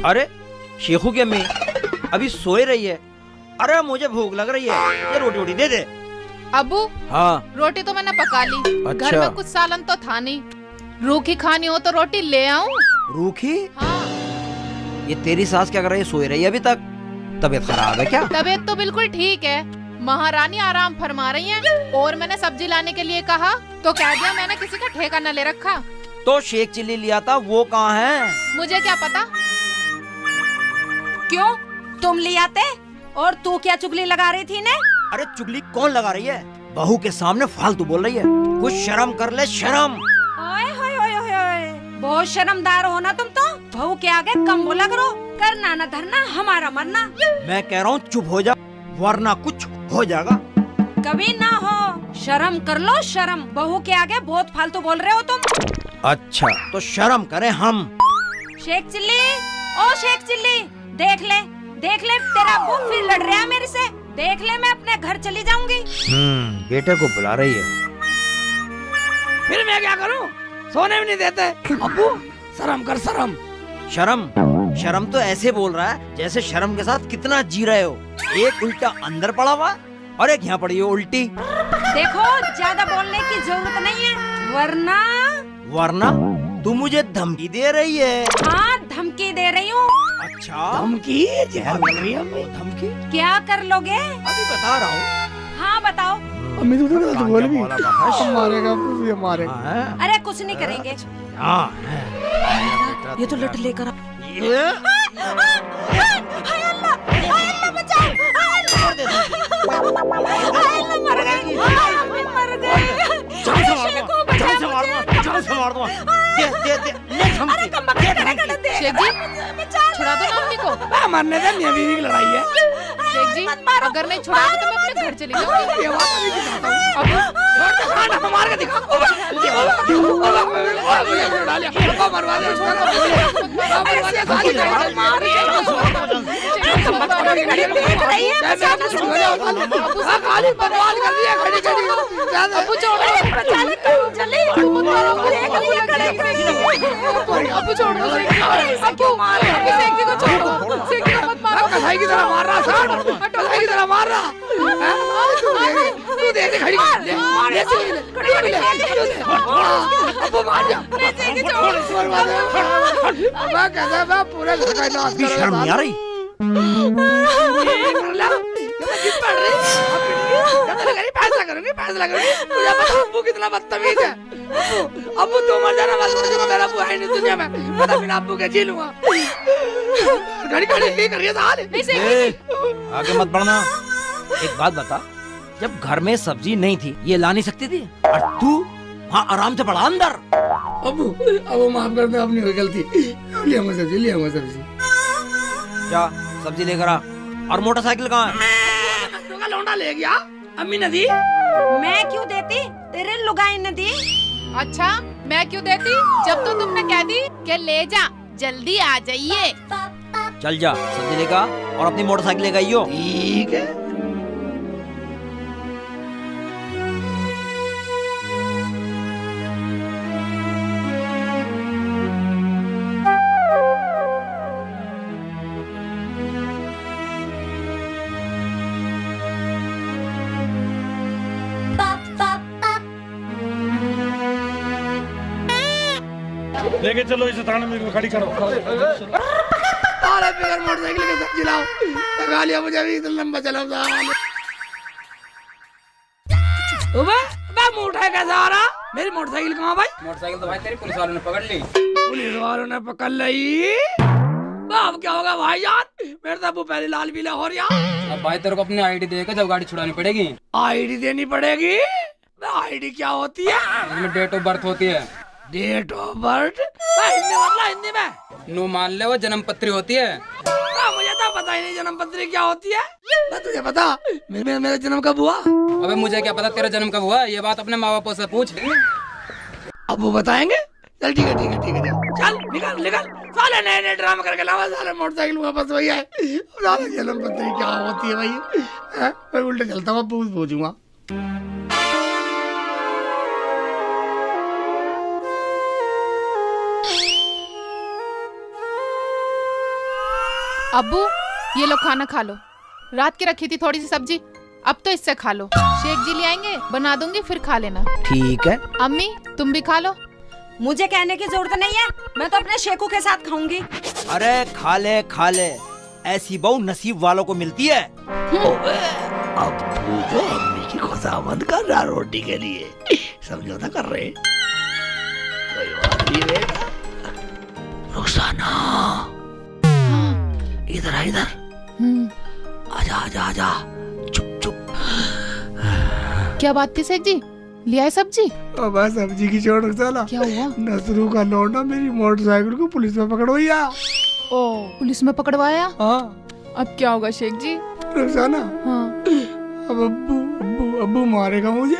अरे शेखू की अम्मी अभी सोए रही है। अरे मुझे भूख लग रही है, ये रोटी वोटी दे दे। अबू हाँ रोटी तो मैंने पका ली। अच्छा। घर में कुछ सालन तो था नहीं। रूखी खानी हो तो रोटी ले आऊं? रूखी? हाँ। ये तेरी सास क्या कर रही है, सोई रही है अभी तक? तबीयत खराब है क्या? तबीयत तो बिल्कुल ठीक है, महारानी आराम फरमा रही हैं। और मैंने सब्जी लाने के लिए कहा तो कह दिया मैंने किसी का ठेका न ले रखा। तो शेख चिल्ली लिया था, वो कहाँ है? मुझे क्या पता। क्यों तुम ले आते? और तू क्या चुगली लगा रही थी ने? अरे चुगली कौन लगा रही है? बहू के सामने फालतू बोल रही है। कुछ शर्म कर ले, शर्म। ओए होए होए होए होए, बहुत शर्मदार हो ना तुम तो। बहू के आगे कम बोला करो, करना न धरना हमारा मरना। मैं कह रहा हूँ चुप हो जा, वरना कुछ हो जाएगा। कभी ना हो, शर्म कर लो शर्म। बहू के आगे बहुत फालतू बोल रहे हो तुम। अच्छा तो शर्म करें हम। शेख चिल्ली, ओ शेख चिल्ली, देख ले तेरा अब्बू फिर लड़ रहा है मेरे से। देख ले मैं अपने घर चली जाऊंगी। बेटे को बुला रही है। फिर मैं क्या करूं? सोने भी नहीं देते। अब्बू शर्म कर, शर्म। शर्म तो ऐसे बोल रहा है जैसे शर्म के साथ कितना जी रहे हो। एक उल्टा अंदर पड़ा हुआ और एक यहाँ पड़ी हो उल्टी। देखो ज्यादा बोलने की जरूरत नहीं है, वरना तू मुझे धमकी दे रही है। हाँ धमकी दे रही हूँ। अच्छा धमकी? जहर मिल रही है अम्मी। धमकी? क्या कर लोगे? अभी बता रहा हूँ। हाँ बताओ। अम्मी तू तो बोल भी मारेगा, मारेगा। अरे कुछ नहीं करेंगे। ये तो लट लेकर हाय अल्लाह बचाओ। मर गई, मर गई। जान से मार दूंगा। ले धमकी। शेख जी छुड़ा दो ना अम्मी को। मरने दे, मियां बीवी की लड़ाई है। शेख जी अगर नहीं छुड़ाओगे तो मैं अपने घर चली जाऊंगी। ये बात अभी दिखाता हूं। अबू मार के दिखा। मरवा दे उसको। अबू छोड़ो, अबू छोड़ो, शेख जी को छोड़ो, शेख जी को मत मारो। कसाई की तरह मार रहा था, कसाई की तरह मार रहा। तू देख खड़ी अबू मार जा। मैं कहता मैं पूरे घर का नाश कर। शर्म नहीं आ रही? फैसला करूंगी। मुझे पता अब्बू कितना बदतमीज है। अब्बू तो मर जाना, मैं समझ मेरा अब्बू है नहीं दुनिया में। मैं तो बिना अब्बू के जी लूंगा। घड़ी घड़ी नहीं कर रही है साल। आगे मत बढ़ना। एक बात बता, जब घर में सब्जी नहीं थी ये ला नहीं सकती थी और तू वहाँ आराम से पड़ा अंदर। अबू माफ कर दे, अपनी हुई गलती। ले आऊंगा सब्जी। जा सब्जी लेकर आ। और मोटरसाइकिल कहाँ है? लौंडा ले गया, अम्मी ने दी। मैं क्यों देती? तेरे लुगाई ने दी। अच्छा मैं क्यों देती जब तो तुमने कह दी कि ले जा, जल्दी आ जाइए। चल जा सब्जी लेकर आ और अपनी मोटरसाइकिल लेकर आइयो। ठीक है। लेके चलो इसे थाने में खड़ी करो। अरे बिगर मोटरसाइकिल के सब्जी लाओ। लगा लिया मुझे भी, इतना लंबा चला। मैं मोटर कैसे आ रहा? मेरी मोटरसाइकिल कहाँ भाई? मोटरसाइकिल तो भाई तेरी पुलिस वालों ने पकड़ ली। पुलिस वालों ने पकड़ ली? अब क्या होगा भाई जान? मेरे तो पहले लाल पीला हो रहा। अब भाई तेरे को अपनी आईडी देकर जब गाड़ी छुड़ानी पड़ेगी। आईडी देनी पड़ेगी? आईडी क्या होती है? इसमें डेट ऑफ बर्थ होती है। Date of birth? हिंदी में नो मान ले वो जन्म पत्री होती है। मुझे तो पता ही नहीं जन्म पत्री क्या होती है। तुझे पता मेरा जन्म कब हुआ? अबे मुझे क्या पता तेरा जन्म कब हुआ? ये बात अपने माँ बापों से पूछ। अब वो बताएंगे। चल ठीक है चल निकल। साले नए ड्रामा करके लावा। साले मोटरसाइकिल वापस वही है। जन्म पत्री क्या होती है भाई? मैं उल्टे चलता हूँ, पूछूंगा। अब्बू ये लो खाना खा लो। रात की रखी थी थोड़ी सी सब्जी, अब तो इससे खा लो। शेख जी ले आएंगे, बना दूंगी, फिर खा लेना। ठीक है। अम्मी तुम भी खा लो। मुझे कहने की जरूरत नहीं है, मैं तो अपने शेखू के साथ खाऊंगी। अरे खा ले, ऐसी बहू नसीब वालों को मिलती है। अब तो अम्मी की खुशामद कर रहा रोटी के लिए, समझौता कर रहे। कोई बात नहीं बेटा। रुखसाना इधर आ, इधर आजा। चुप। क्या बात थी शेख जी, ले आए सब्जी? अब सब्जी की छोड़ रुखसाना, क्या हुआ? नसरू का लौंडा मेरी मोटरसाइकिल को पुलिस में पकड़वाया। ओ पुलिस में पकड़वाया? हाँ। अब क्या होगा शेख जी? रुखसाना, हाँ। अब अब्बू मारेगा मुझे।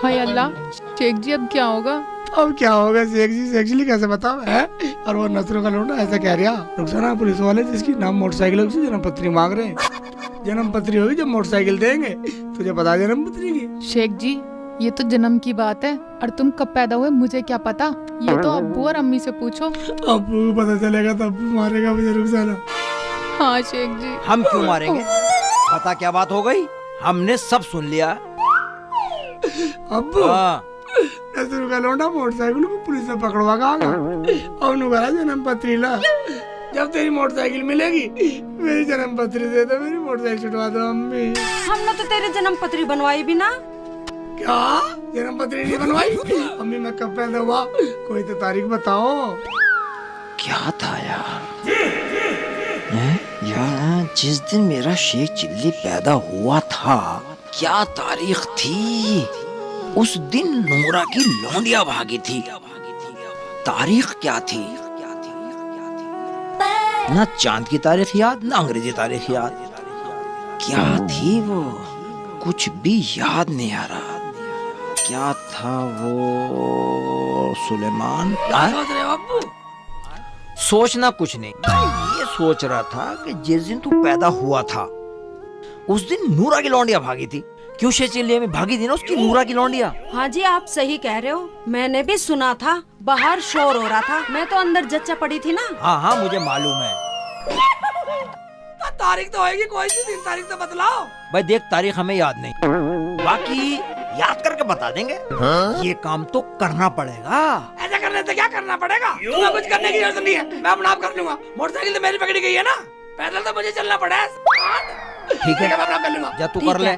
हाय अल्लाह, शेख जी अब क्या होगा? अब क्या होगा शेख जी कैसे बताओ है? और वो नसरू का लौंडा ऐसा कह रहा, रुखसाना पुलिस वाले जिसकी नाम मोटरसाइकिल है उसे जन्म पत्री मांग रहे हैं। जन्म पत्री होगी जब मोटरसाइकिल देंगे, तुझे पता है जन्म पत्री की? शेख जी ये तो जन्म की बात है, और तुम कब पैदा हुए मुझे क्या पता, ये तो अब्बू और अम्मी से पूछो। अब्बू को पता चलेगा तो अब्बू मारेगा मुझे रुखसाना। हाँ शेख जी। हम क्यों मारेंगे? पता क्या बात हो गई, हमने सब सुन लिया। अब्बू हाँ। नसरू का लौंडा मोटरसाइकिल को पुलिस में पकड़वा गया, और नुकरा जन्म पत्री ला। जब तेरी मोटरसाइकिल मिलेगी मेरी जन्म पत्री दे दो, मेरी मोटरसाइकिल छुटवा दो अम्मी। हमने तो तेरी जन्म पत्री बनवाई भी ना। क्या जन्म पत्री नहीं बनवाई? अम्मी मैं कब पैदा हुआ, कोई तो तारीख बताओ। क्या था यार? यार जिस दिन मेरा शेख चिल्ली पैदा हुआ था, क्या तारीख थी? उस दिन नूरा की लौंडिया भागी थी। तारीख क्या थी? ना चांद की तारीख याद, ना अंग्रेजी तारीख याद। क्या थी वो? कुछ भी याद नहीं आ रहा। क्या था वो? सुलेमान? सोच रहे हो अब्बू? सोचना कुछ नहीं, मैं ये सोच रहा था कि जिस दिन तू पैदा हुआ था उस दिन नूरा की लौंडिया भागी थी। क्यों शेचिल्ले में भागी थी ना उसकी नूरा की लौंडिया? हाँ जी आप सही कह रहे हो, मैंने भी सुना था, बाहर शोर हो रहा था, मैं तो अंदर जच्चा पड़ी थी ना। हाँ मुझे मालूम है। तारीख तो होगी, कोई सी दिन तारीख तो बतलाओ। भाई देख, तारीख हमें याद नहीं, बाकी याद करके बता देंगे। ये काम तो करना पड़ेगा। ऐसा करने से क्या करना पड़ेगा? तुम्हें कुछ करने की जरूरत नहीं है, मैं अपना आप कर लूंगा। मोटरसाइकिल तो मेरी पकड़ी गई है ना, पैदल तो मुझे चलना पड़ा है। ठीक है, मैं अपना कर लूंगा। जा तू कर ले।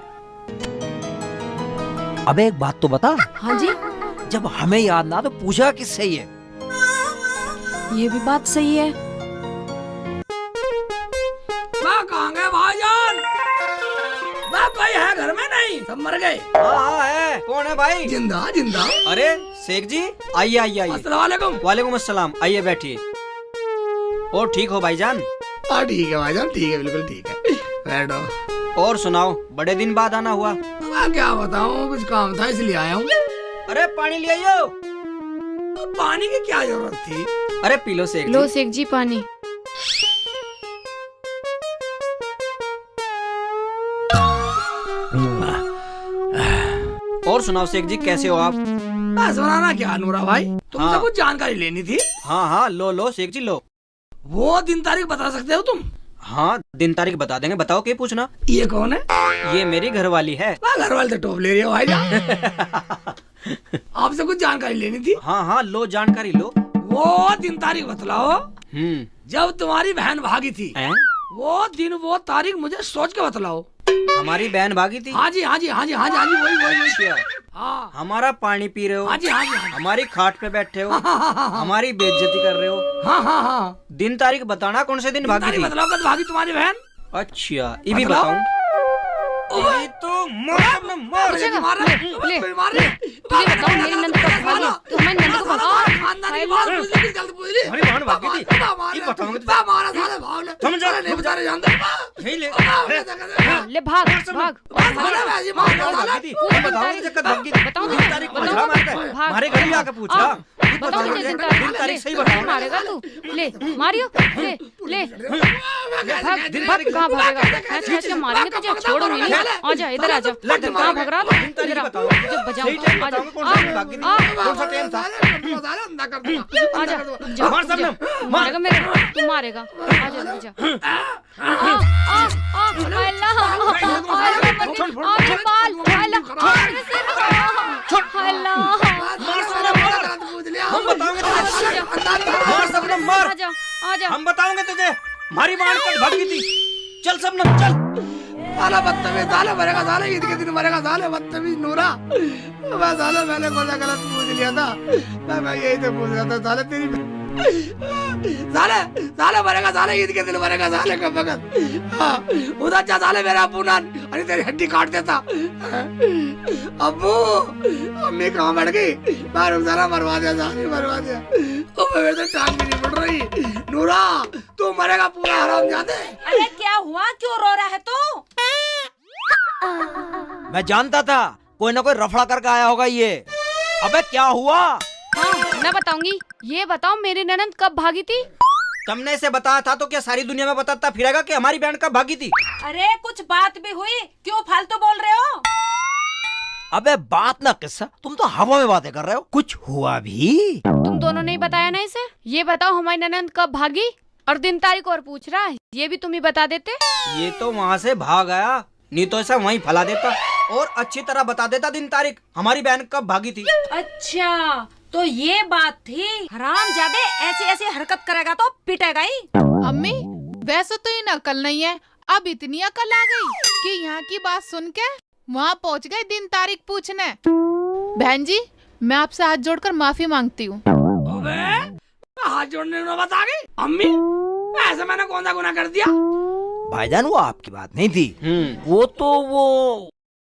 अबे एक बात तो बता। हाँ जी। जब हमें याद ना तो पूछा किससे ये? ये भी बात सही है। कहाँ गए भाईजान? कोई है घर में? नहीं, सब मर गए। हाँ है। कौन है भाई? जिंदा। अरे शेख जी आइए। अस्सलाम वालेकुम। वालेकुम अस्सलाम, आइए बैठिए। और ठीक हो भाईजान? हाँ ठीक है भाईजान, ठीक है, बिल्कुल ठीक है, बैठो। और सुनाओ, बड़े दिन बाद आना हुआ। मैं क्या बताऊँ, कुछ काम था इसलिए आया हूँ। अरे पानी ले आइयो। पानी की क्या जरूरत थी? अरे पी लो शेख जी। लो शेख जी पानी। और सुनाओ शेख जी, कैसे हो आप? सुनाना क्या नूरा भाई, तुमसे हाँ। कुछ जानकारी लेनी थी। हाँ लो शेख जी लो। वो दिन तारीख बता सकते हो तुम? हाँ दिन तारीख बता देंगे, बताओ क्या पूछना। ये कौन है? ये मेरी घरवाली है। घर वाले तो टॉप ले रही हो भाई। आपसे कुछ जानकारी लेनी थी। हाँ लो जानकारी लो। वो दिन तारीख बतलाओ जब तुम्हारी बहन भागी थी। हैं? वो दिन वो तारीख मुझे सोच के बतलाओ। हमारी बहन भागी थी? हाँ जी वही। हाँ हमारा पानी पी रहे हो? हाँ जी। हमारी खाट पे बैठे हो? हमारी बेइज्जती कर रहे हो? हाँ। दिन तारीख बताना, कौन से दिन भागी थी? बतलाओ कब भागी तुम्हारी बहन। अच्छा ये भी बताओ। बताऊं? ये तो मार ले तुझे बताऊं, मेरी नंद को भागी, तू हमारी नंद को भागी। हमारी बहन भागी थी, ये बताऊंगा तुझे। समझा? नहीं ले ले भाग भागी थी, मैं बताऊंगा तुझे कब भागी थी। बताऊं दिन तारीख पूछा हमारे घर भी आके पूछा। बताओ मुझे दिन तारीख सही बताऊंगा। मारेगा तू। ले मारियो, ले भाग कहाँ भागेगा? खींच खींच के मारेंगे तुझे, छोड़ूंगी नहीं। आजा इधर आजा, कहाँ भाग रहा था? इधर आ, तुझे बजाऊंगा। आजा, आजा, मार सबने, मारेगा मेरे, तू मारेगा। आजा आजा। हम बताओगे तुझे, मार सबने मार, आजा आजा। हम बताओगे तुझे, हमारी बाण कट भागी थी। चल सबने चल। साला बदतमीज, साले मरेगा, साले ईद के दिन मरेगा, साले बदतमीज नूरा। मैं साले मैंने कौन सा गलत पूछ लिया था? मैं यही तो पूछ रहा था साले तेरी साले साले मरेगा, साले ईद के दिन मरेगा, साले कब वक्त उधर जा साले मेरा अबू नान, अरे तेरी हड्डी काट देता। अबू अम्मी कहाँ बैठ गई? मैं साला मरवा दिया, साले मरवा दिया। ओ मेरे तो टांग भी नहीं बढ़ रही। नूरा तू मरेगा पूरा हरामजादे। अरे क्या हुआ, क्यों रो रहा है तू? मैं जानता था कोई ना कोई रफड़ा करके आया होगा ये। अबे क्या हुआ? हाँ मैं बताऊंगी। ये बताओ मेरी ननद कब भागी थी? तुमने इसे बताया था तो क्या सारी दुनिया में बताता फिरेगा कि हमारी बहन कब भागी थी? अरे कुछ बात भी हुई, क्यों फालतू बोल रहे हो? अबे बात ना किस्सा, तुम तो हवा में बातें कर रहे हो। कुछ हुआ भी? तुम दोनों ने ही बताया ना इसे। ये बताओ हमारी ननद कब भागी? और दिन तारीख और पूछ रहा है, ये भी तुम ही बता देते। ये तो वहाँ से भाग आया, नहीं तो ऐसा वहीं फैला देता और अच्छी तरह बता देता दिन तारीख हमारी बहन कब भागी थी। अच्छा तो ये बात थी। हरामजादे ऐसी ऐसी हरकत करेगा तो पिटेगा ही। अम्मी वैसे तो ये अकल नहीं है, अब इतनी अकल आ गई कि यहाँ की बात सुन के वहाँ पहुँच गए दिन तारीख पूछने। बहन जी मैं आपसे हाथ जोड़कर माफी मांगती हूँ। हाथ जोड़ने में नौबत आ गई। अम्मी ऐसे मैंने कौन सा गुनाह कर दिया? भाईजान वो आपकी बात नहीं थी। वो तो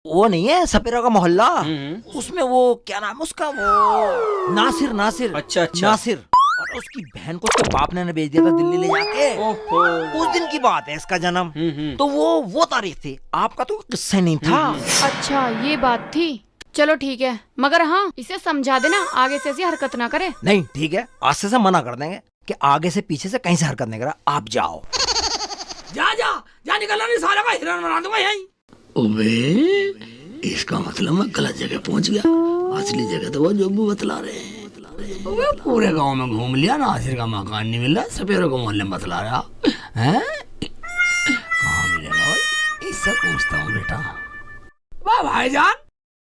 वो नहीं है सपेरा का मोहल्ला, उसमें वो क्या नाम उसका, वो नासिर नासिर। अच्छा अच्छा नासिर, और उसकी बहन को उसके बाप ने भेज दिया था दिल्ली ले जाके। ओहो। उस दिन की बात है इसका जन्म। तो वो तारीख थी, आपका तो किस्सा नहीं था। अच्छा ये बात थी, चलो ठीक है, मगर हाँ इसे समझा देना आगे से ऐसी हरकत ना करे। नहीं ठीक है, आज से मना कर देंगे कि आगे से पीछे से कहीं से हरकत नहीं करा। आप जाओ। जा जा जा, निकलना नहीं, सारा का हिरण बना दूंगा यहीं। ओबे इसका मतलब मैं गलत जगह पहुंच गया। असली जगह तो वो जोबू बतला रहे हैं। ओबे पूरे गांव में घूम लिया, नासिर का मकान नहीं मिल रहा, सपेरे को मोहल्ले में बतला रहा है। कहाँ मिलेगा भाई? इससे पूछता हूँ बेटा। वाह भाईजान,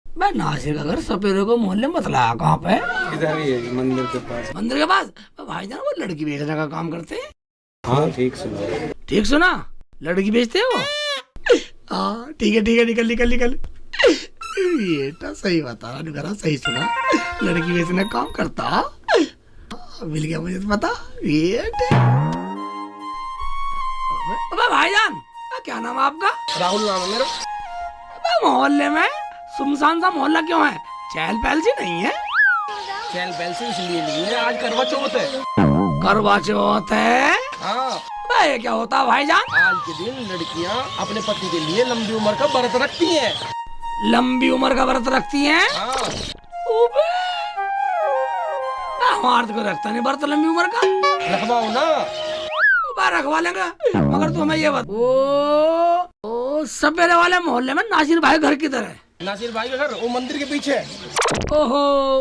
मैं नासिर का घर सपेरे को मोहल्ले में बतलाया कहाँ पे? इधर ही है, मंदिर के पास। मंदिर के पास? भाईजान वो लड़की बेचने का काम करते हैं। हाँ ठीक सुना। ठीक सुना, लड़की बेचते हो? हाँ ठीक है ठीक है, निकल निकल निकल। ये तो सही बता रहा, सही सुना, लड़की बेचने का काम करता। मिल गया मुझे तो पता। ये अबे भाईजान क्या नाम है आपका? राहुल नाम है मेरा। अबे मोहल्ले में सुनसान सा मोहल्ला क्यों है? चहल पहल सी नहीं है? चहल पहल से इसलिए नहीं है, आज करवा चौथ है। करवा चौथ है? हाँ ये क्या होता है भाईजान? आज के दिन लड़कियाँ अपने पति के लिए लंबी उम्र का व्रत रखती हैं। लंबी उम्र का व्रत रखती हैं? हाँ। हमारे तो रखता नहीं व्रत लंबी उम्र का। रखवाओ ना। रखवा लेंगे, मगर तुम्हें ये बता, ओ सपेरे वाले मोहल्ले में नासिर भाई घर किधर है? नासिर भाई का घर वो मंदिर के पीछे है। ओहो,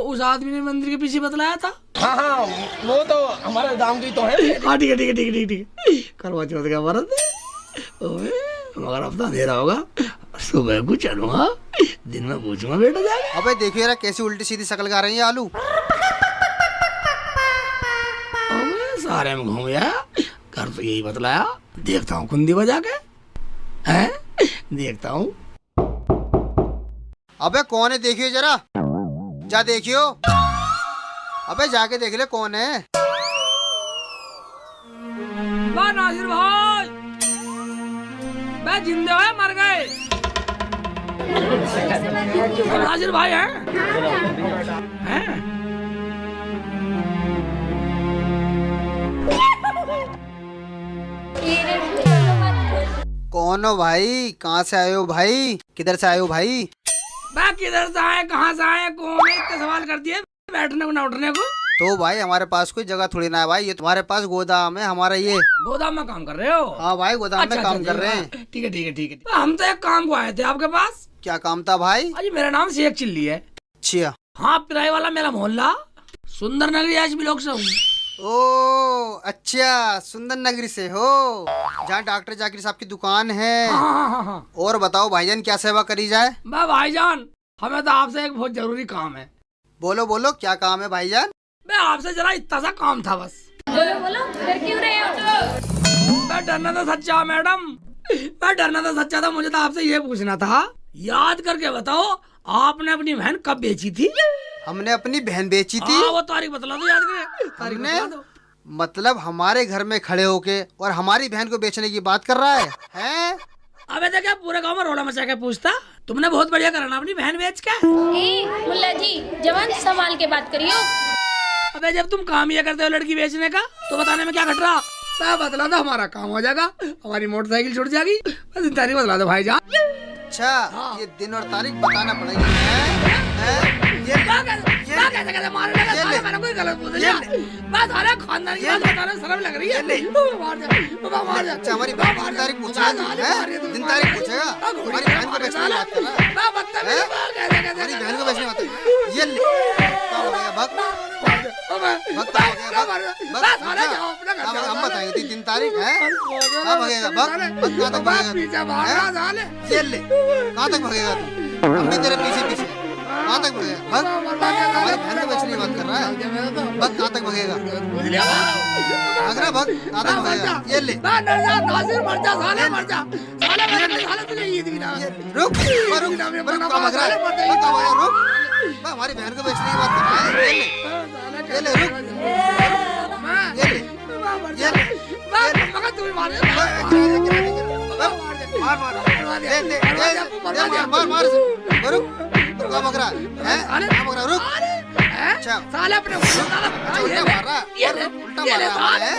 उस आदमी ने मंदिर के पीछे बतलाया था। हाँ हाँ वो तो हमारे गांव की तो है। हाँ ठीक है ठीक है ठीक है ठीक है, करवा चौथ का व्रत मगर अब तो अंधेरा होगा, सुबह को चलूंगा, दिन में पूछूंगा बेटा जाके। अबे देखिए यार कैसी उल्टी सीधी शक्ल गा रही है आलू। सारे में घूम गया, घर तो यही बतलाया। देखता हूँ कुंदी बजा के, हैं देखता हूँ। अबे कौन है देखियो जरा, जा देखियो। अबे जाके देख ले कौन है। वाह नासिर भाई, मैं जिंदे हुए मर गए। नासिर भाई हैं? कौन हो भाई, कहाँ से आए हो भाई, किधर से आए हो भाई? मैं किधर से आए, कहाँ से आए, कौन है, इतने सवाल कर दिए बैठने को ना उठने को। तो भाई हमारे पास कोई जगह थोड़ी ना है भाई, ये तुम्हारे पास गोदाम है हमारा ये। गोदाम में काम कर रहे हो? हाँ भाई गोदाम में काम कर रहे हैं। ठीक है ठीक है ठीक है। हम तो एक काम को आए थे आपके पास। क्या काम था भाई? अजी मेरा नाम शेख चिल्ली है। अच्छा। हाँ किराए वाला मेरा मोहल्ला सुंदर नगरी आज भी लोग से हूँ। ओ अच्छा, सुंदर नगरी से हो, जहाँ डॉक्टर जाकिर साहब की दुकान है। हाँ। और बताओ भाईजान क्या सेवा करी जाए? भाईजान हमें तो आपसे एक बहुत जरूरी काम है। बोलो बोलो क्या काम है भाईजान? मैं आपसे जरा इतना सा काम था बस। बोलो बोलो, डर क्यों रहे हो? मैं डरना तो सच्चा मैडम, मैं डरना तो सच्चा था। मुझे तो आपसे ये पूछना था, याद करके बताओ आपने अपनी बहन कब बेची थी? हमने अपनी बहन बेची थी। वो तारीख बतला दो, याद करे तारीख बतला दो। मतलब हमारे घर में खड़े होके और हमारी बहन को बेचने की बात कर रहा है, हैं? अबे तो क्या पूरे गांव में रोला मचा के पूछता? तुमने बहुत बढ़िया करा ना अपनी बहन बेच के। मुल्ला जी जवान संभाल के बात करियो। अबे जब तुम काम ये करते हो लड़की बेचने का, तो बताने में क्या घट रहा? सब बतला दो, हमारा काम हो जाएगा, हमारी मोटरसाइकिल छूट जाएगी। बस तारीख बतला दो भाईजान। अच्छा ये दिन और तारीख बताना पड़ेगी, हैं? ये कैसे मारने लगा? साले मैंने कोई गलत बोल दिया? बात आ रहा खानदान की बात बताने में शर्म लग रही है। मार जा। अच्छा हमारी बहन की दिन तारीख पूछेगा, दिन तारीख पूछेगा, हमारी बहन को बेचने की बात कर रहा है? हमारी बहन को बेचने की बात। ये ले क्या हो गया? भक्त हम बताएंगे दिन तारीख है। कहाँ भगेगा भक्त? कहाँ तक भगेगा? ये ले कहाँ तक भगेगा तू? हम भी तेरे पीछे पीछे। कहाँ तक भगेगा भक्त? हमारी बहन को बेचने की बात कर रहा है। भक्त कहाँ तक भगेगा? भाग रहा भक्त, कहाँ तक भगेगा? ये ले रुक कहाँ भाग रहा है? रुक, हमारी बहन को बेचने की बात कर रहा है। ये ले रुक, ये ले मार रुक, कहाँ भाग रहा है? कहाँ भाग रहा? रुक। अच्छा साले अपने उल्टा मार रहा है, उल्टा मार रहा है,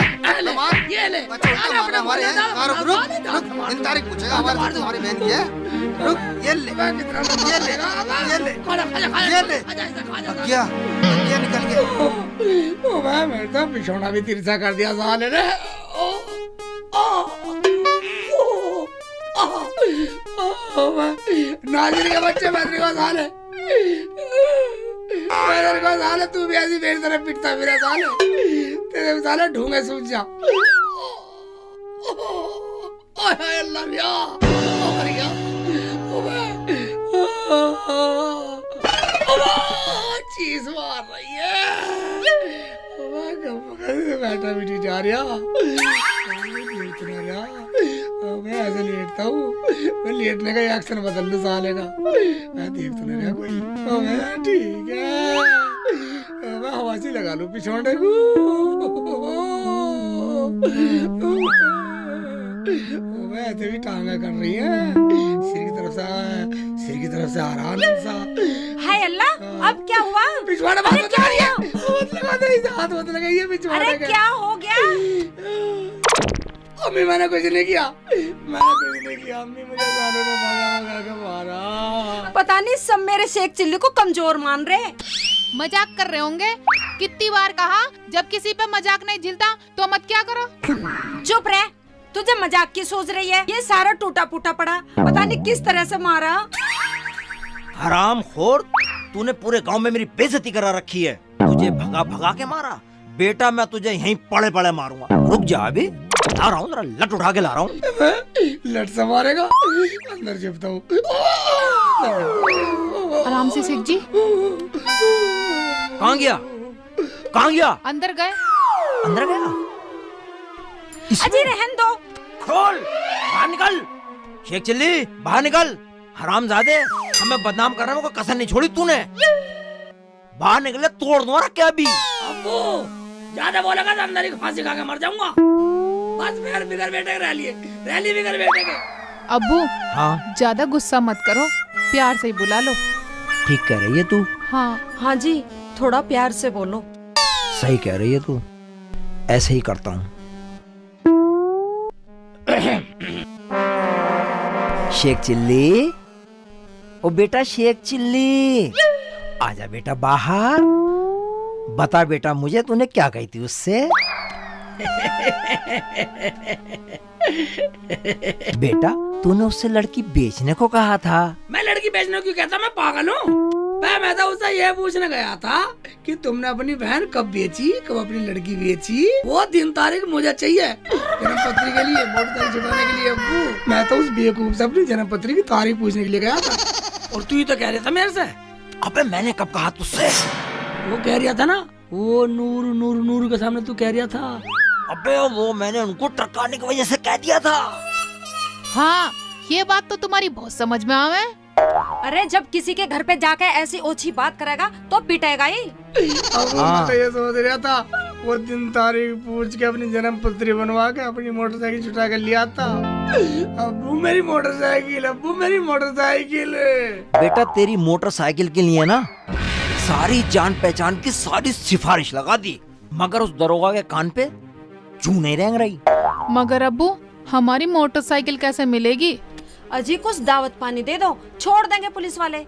मार बच्चा उल्टा मार रहा है हमारे हैं। रुक, दिन तारीख पूछेगा हमारे से, हमारी बहन की है। रुक, ये ले क्या निकल गया? मैं तो बिछौना भी तिरछा कर दिया साले ने। नाजिर के बच्चे मेरे को साले, मेरे को साले तू भी ऐसी मेरी तरफ पिटता फिरा साले, तेरे साले ढूंढे सूझ जा। अल्लाह भैया चीज मार रही है। बैठा भी जा रहा, मैं ऐसे लेटता हूँ, मैं लेटने का एक्शन बदल लूँ साले का। मैं देख तो नहीं रहा कोई। मैं ठीक है, मैं हवासी लगा लूँ पिछोड़ने को। मैं ऐसे भी टांगा कर रही है, सिर की तरफ से आ रहा सा। हाय अल्लाह, अब क्या हुआ? पिछवाड़ा बात लगा रही है, हाथ मत लगाइए पिछवाड़े। अरे क्या हो गया? अम्मी मैंने कुछ नहीं किया, अम्मी मुझे जानों ने भगा के मारा। पता नहीं सब मेरे शेख चिल्ली को कमजोर मान रहे। मजाक कर रहे होंगे। कितनी बार कहा, जब किसी पे मजाक नहीं झिलता तो मत क्या करो। चुप रह, तुझे मजाक की सोच रही है? ये सारा टूटा फूटा पड़ा, पता नहीं किस तरह से मारा। हरामखोर, तूने पूरे गांव में मेरी बेइज्जती करा रखी है। तुझे भगा भगा के मारा। बेटा मैं तुझे यहीं पड़े पड़े मारूंगा। रुक जा, अभी ला रहा हूँ, जरा लट उठा के ला रहा हूँ। लट से मारेगा? अंदर छिपता हूँ। आराम से शेख जी। कहाँ गया? कहाँ गया? अंदर गए। अंदर गया? अजी रहन दो। खोल, बाहर निकल। शेख चिल्ली बाहर निकल। हरामजादे, हमें बदनाम करने में कोई कसर नहीं छोड़ी तूने। बाहर निकले तोड़ दूंगा क्या अभी। अब्बू ज्यादा बोलेगा तो अंदर ही फांसी खा के मर जाऊंगा। बस फिर बिगर बेटे रह लिए, बिगर बेटे के। अब्बू हाँ ज्यादा गुस्सा मत करो, प्यार से ही बुला लो। ठीक कह रही है तू। हाँ जी, थोड़ा प्यार से बोलो। सही कह रही है तू, ऐसे ही करता हूँ। शेख चिल्ली, ओ बेटा शेख चिल्ली, आजा बेटा बाहर। बता बेटा मुझे तूने क्या कही थी उससे? बेटा तूने उससे लड़की बेचने को कहा था। मैं लड़की बेचने को क्यों कहता, मैं पागल हूँ? मैं तो उससे ये पूछने गया था कि तुमने अपनी बहन कब बेची, कब अपनी लड़की बेची, वो दिन तारीख मुझे चाहिए जन्म पत्री के लिए, मोटरसाइकिल छुड़ाने के लिए। अब्बू मैं तो उस बेवकूफ से अपनी जन्म पत्री की तारीख पूछने के लिए गया था, और तू ही तो कह रहा था मेरे से। अबे मैंने कब कहा तुझसे? वो कह रहा था ना, वो नूर नूर नूर के सामने तू कह रहा था। अबे वो मैंने उनको टरकाने की वजह से कह दिया था। हाँ ये बात तो तुम्हारी बहुत समझ में आवे। अरे जब किसी के घर पे जाके ऐसी ओछी बात करेगा तो पिटेगा ही। अब मैं तो ये सोच रहा था, वो दिन तारीख पूछ के अपनी जन्म पत्री बनवा के अपनी मोटरसाइकिल छुटा कर लिया था। अब्बू मेरी मोटरसाइकिल, अब्बू मेरी मोटरसाइकिल। बेटा तेरी मोटरसाइकिल के लिए ना सारी जान पहचान की सारी सिफारिश लगा दी, मगर उस दरोगा के कान पे जू नहीं रेंग रही। मगर अब्बू हमारी मोटरसाइकिल कैसे मिलेगी? अजी कुछ दावत पानी दे दो, छोड़ देंगे पुलिस वाले।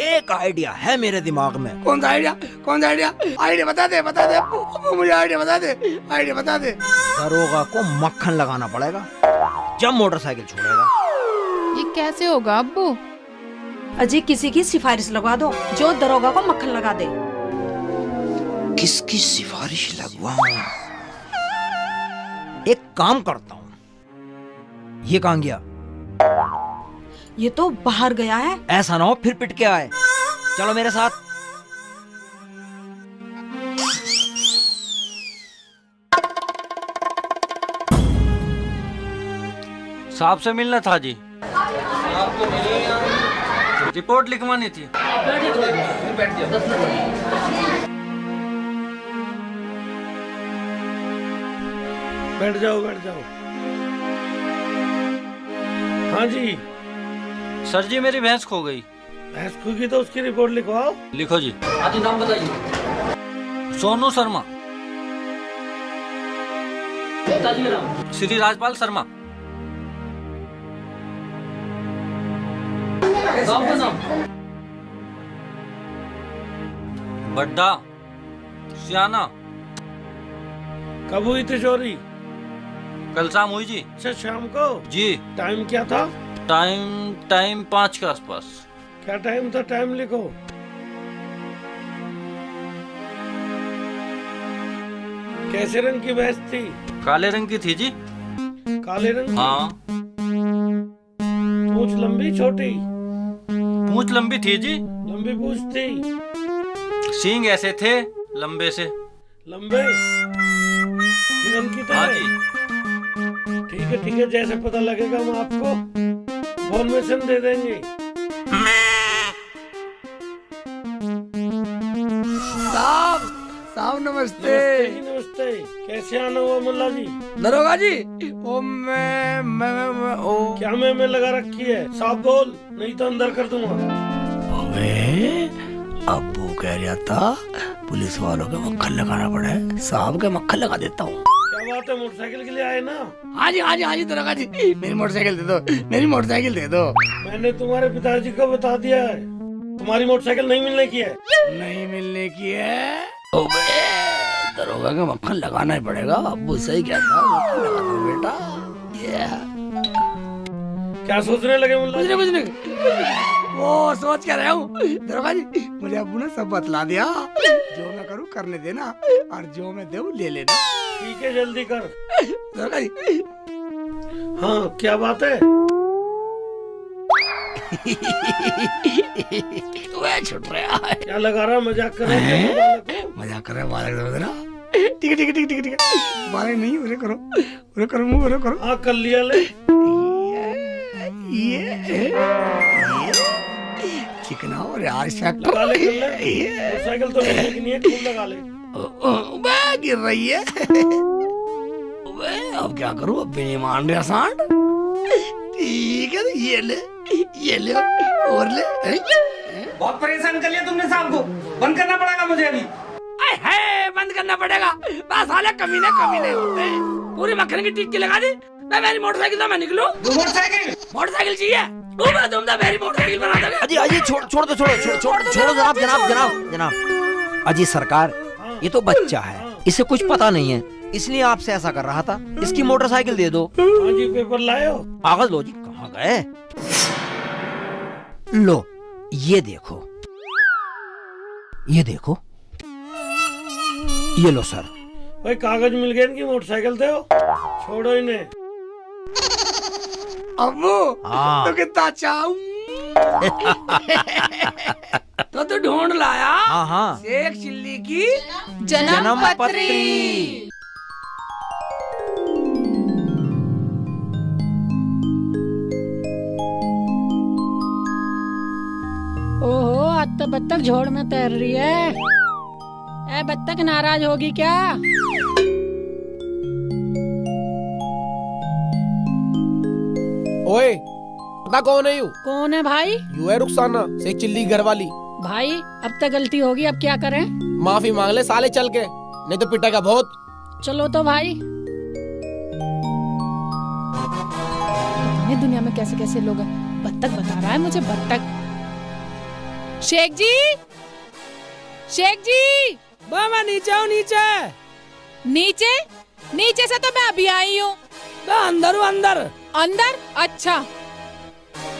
एक आइडिया है मेरे दिमाग में। कौन सा आइडिया? कौन सा आइडिया? आइडिया बता दे, बता दे अब्बू, मुझे आइडिया बता दे, आइडिया बता दे। दरोगा को मक्खन लगाना पड़ेगा जब मोटरसाइकिल छोड़ेगा। ये कैसे होगा अब्बू? अजी किसी की सिफारिश लगवा दो जो दरोगा को मक्खन लगा दे। किसकी सिफारिश लगवाऊं? एक काम करता हूँ, ये कहाँ गया? ये तो बाहर गया है। ऐसा ना हो फिर पिट के आए। चलो मेरे साथ। साहब से मिलना था जी। रिपोर्ट लिखवानी थी। बैठ जाओ, बैठ जाओ। हाँ जी। सर जी मेरी भैंस खो गई। भैंस खो गई तो उसकी रिपोर्ट लिखवाओ। लिखो जी। आदि नाम बताइए। सोनू शर्मा। पिताजी का नाम? श्री राजपाल शर्मा। गाँव का नाम? बड्डा सियाना। कब हुई थी चोरी? कल शाम हुई जी। अच्छा शाम को जी। टाइम क्या था? टाइम 5 के आसपास। क्या टाइम था? टाइम लिखो। कैसे रंग की भैंस थी? काले रंग की थी जी। काले रंग की? हाँ। पूंछ लंबी छोटी? पूंछ लंबी थी जी। लंबी पूंछ थी। सींग ऐसे थे लंबे से। लंबे हिरन की हाँ तरह? जी। ठीक है, जैसे पता लगेगा हम आपको इन्फॉर्मेशन दे देंगे। साहब नमस्ते। नमस्ते। कैसे आना हुआ मुल्ला जी? दरोगा जी, ओ मैं ओ क्या मैं लगा रखी है? साफ बोल, नहीं तो अंदर कर दूंगा। अबे अब्बू कह रहा था पुलिस वालों के मक्खन लगाना पड़े, साहब के मक्खन लगा देता हूँ। क्या बात है, मोटरसाइकिल के लिए आए ना? हाँ जी दरोगा जी, मेरी मोटरसाइकिल दे दो, मेरी मोटरसाइकिल दे दो। मैंने तुम्हारे पिताजी को बता दिया है, तुम्हारी मोटरसाइकिल नहीं मिलने की है। नहीं मिलने की है? ओबे दरोगा के मक्खन लगाना ही पड़ेगा। अब्बू सही कहता, मक्खन लगाना बेटा। क्या सोचने लगे मुल्ला जी? कुछ नहीं, वो सोच क्या रहा हूँ दरोगा जी, मुझे अब्बू ने सब बतला दिया। जो मैं करूँ करने देना, और जो मैं दूँ ले लेना। ठीक है, जल्दी कर दरोगा जी। हाँ क्या बात है? वह छुट रहा है। क्या लगा रहा, मजाक कर रहा है? मजाक कर रहा है, बालक समझ रहा। ठीक है बालक नहीं, उरे करो मुंह उरे करो। हाँ कर लिया ले। ये चिकना और यार शक लगा ले, मोटरसाइकिल तो मिलने की नहीं है, खूब लगा ले। गिर रही है। अब क्या करूं, अब भी नहीं मान रहा सांड। ठीक है, ये ले और ले। बहुत परेशान कर लिया तुमने साहब को, बंद करना पड़ेगा मुझे अभी। है बंद करना पड़ेगा? बस साले कमीने होते हैं। पूरी मक्खन की टिक्की लगा दी। मैं मेरी मोटरसाइकिल तो मैं निकलूं। मोटरसाइकिल चाहिए? तुम तो मेरी मोटरसाइकिल बना दोगे। अजी छोड़ दो जनाब। अजी सरकार, ये तो बच्चा है, इसे कुछ पता नहीं है, इसलिए आपसे ऐसा कर रहा था। इसकी मोटरसाइकिल दे दो। हाँ जी, पेपर लाए हो? कागज लो जी। कहाँ गए? लो, ये देखो, ये देखो, ये लो सर। भाई कागज मिल गए, इनकी मोटरसाइकिल दे हो, छोड़ो इन्हें। अम्मू हाँ। तो कितना चाहूं तो ढूंढ लाया। हाँ हाँ, शेख चिल्ली की जन्म पत्री। पत्री। ओहो, आज तो बत्तख झोड़ में तैर रही है। ए बत्तख नाराज होगी क्या? ओए, पता कौन है यू? कौन है भाई? यू है रुखसाना, शेख चिल्ली घर वाली। भाई अब तक गलती होगी, अब क्या करें? माफी मांग ले साले चल के, नहीं तो पिटेगा बहुत। चलो तो भाई। ये दुनिया में कैसे कैसे लोग हैं। बत्तख बता रहा है मुझे, बत्तख। शेख जी, शेख जी। बाबा नीचे आओ, नीचे। नीचे? नीचे से तो मैं अभी आई हूँ। अंदर हूँ, अंदर। अंदर? अच्छा,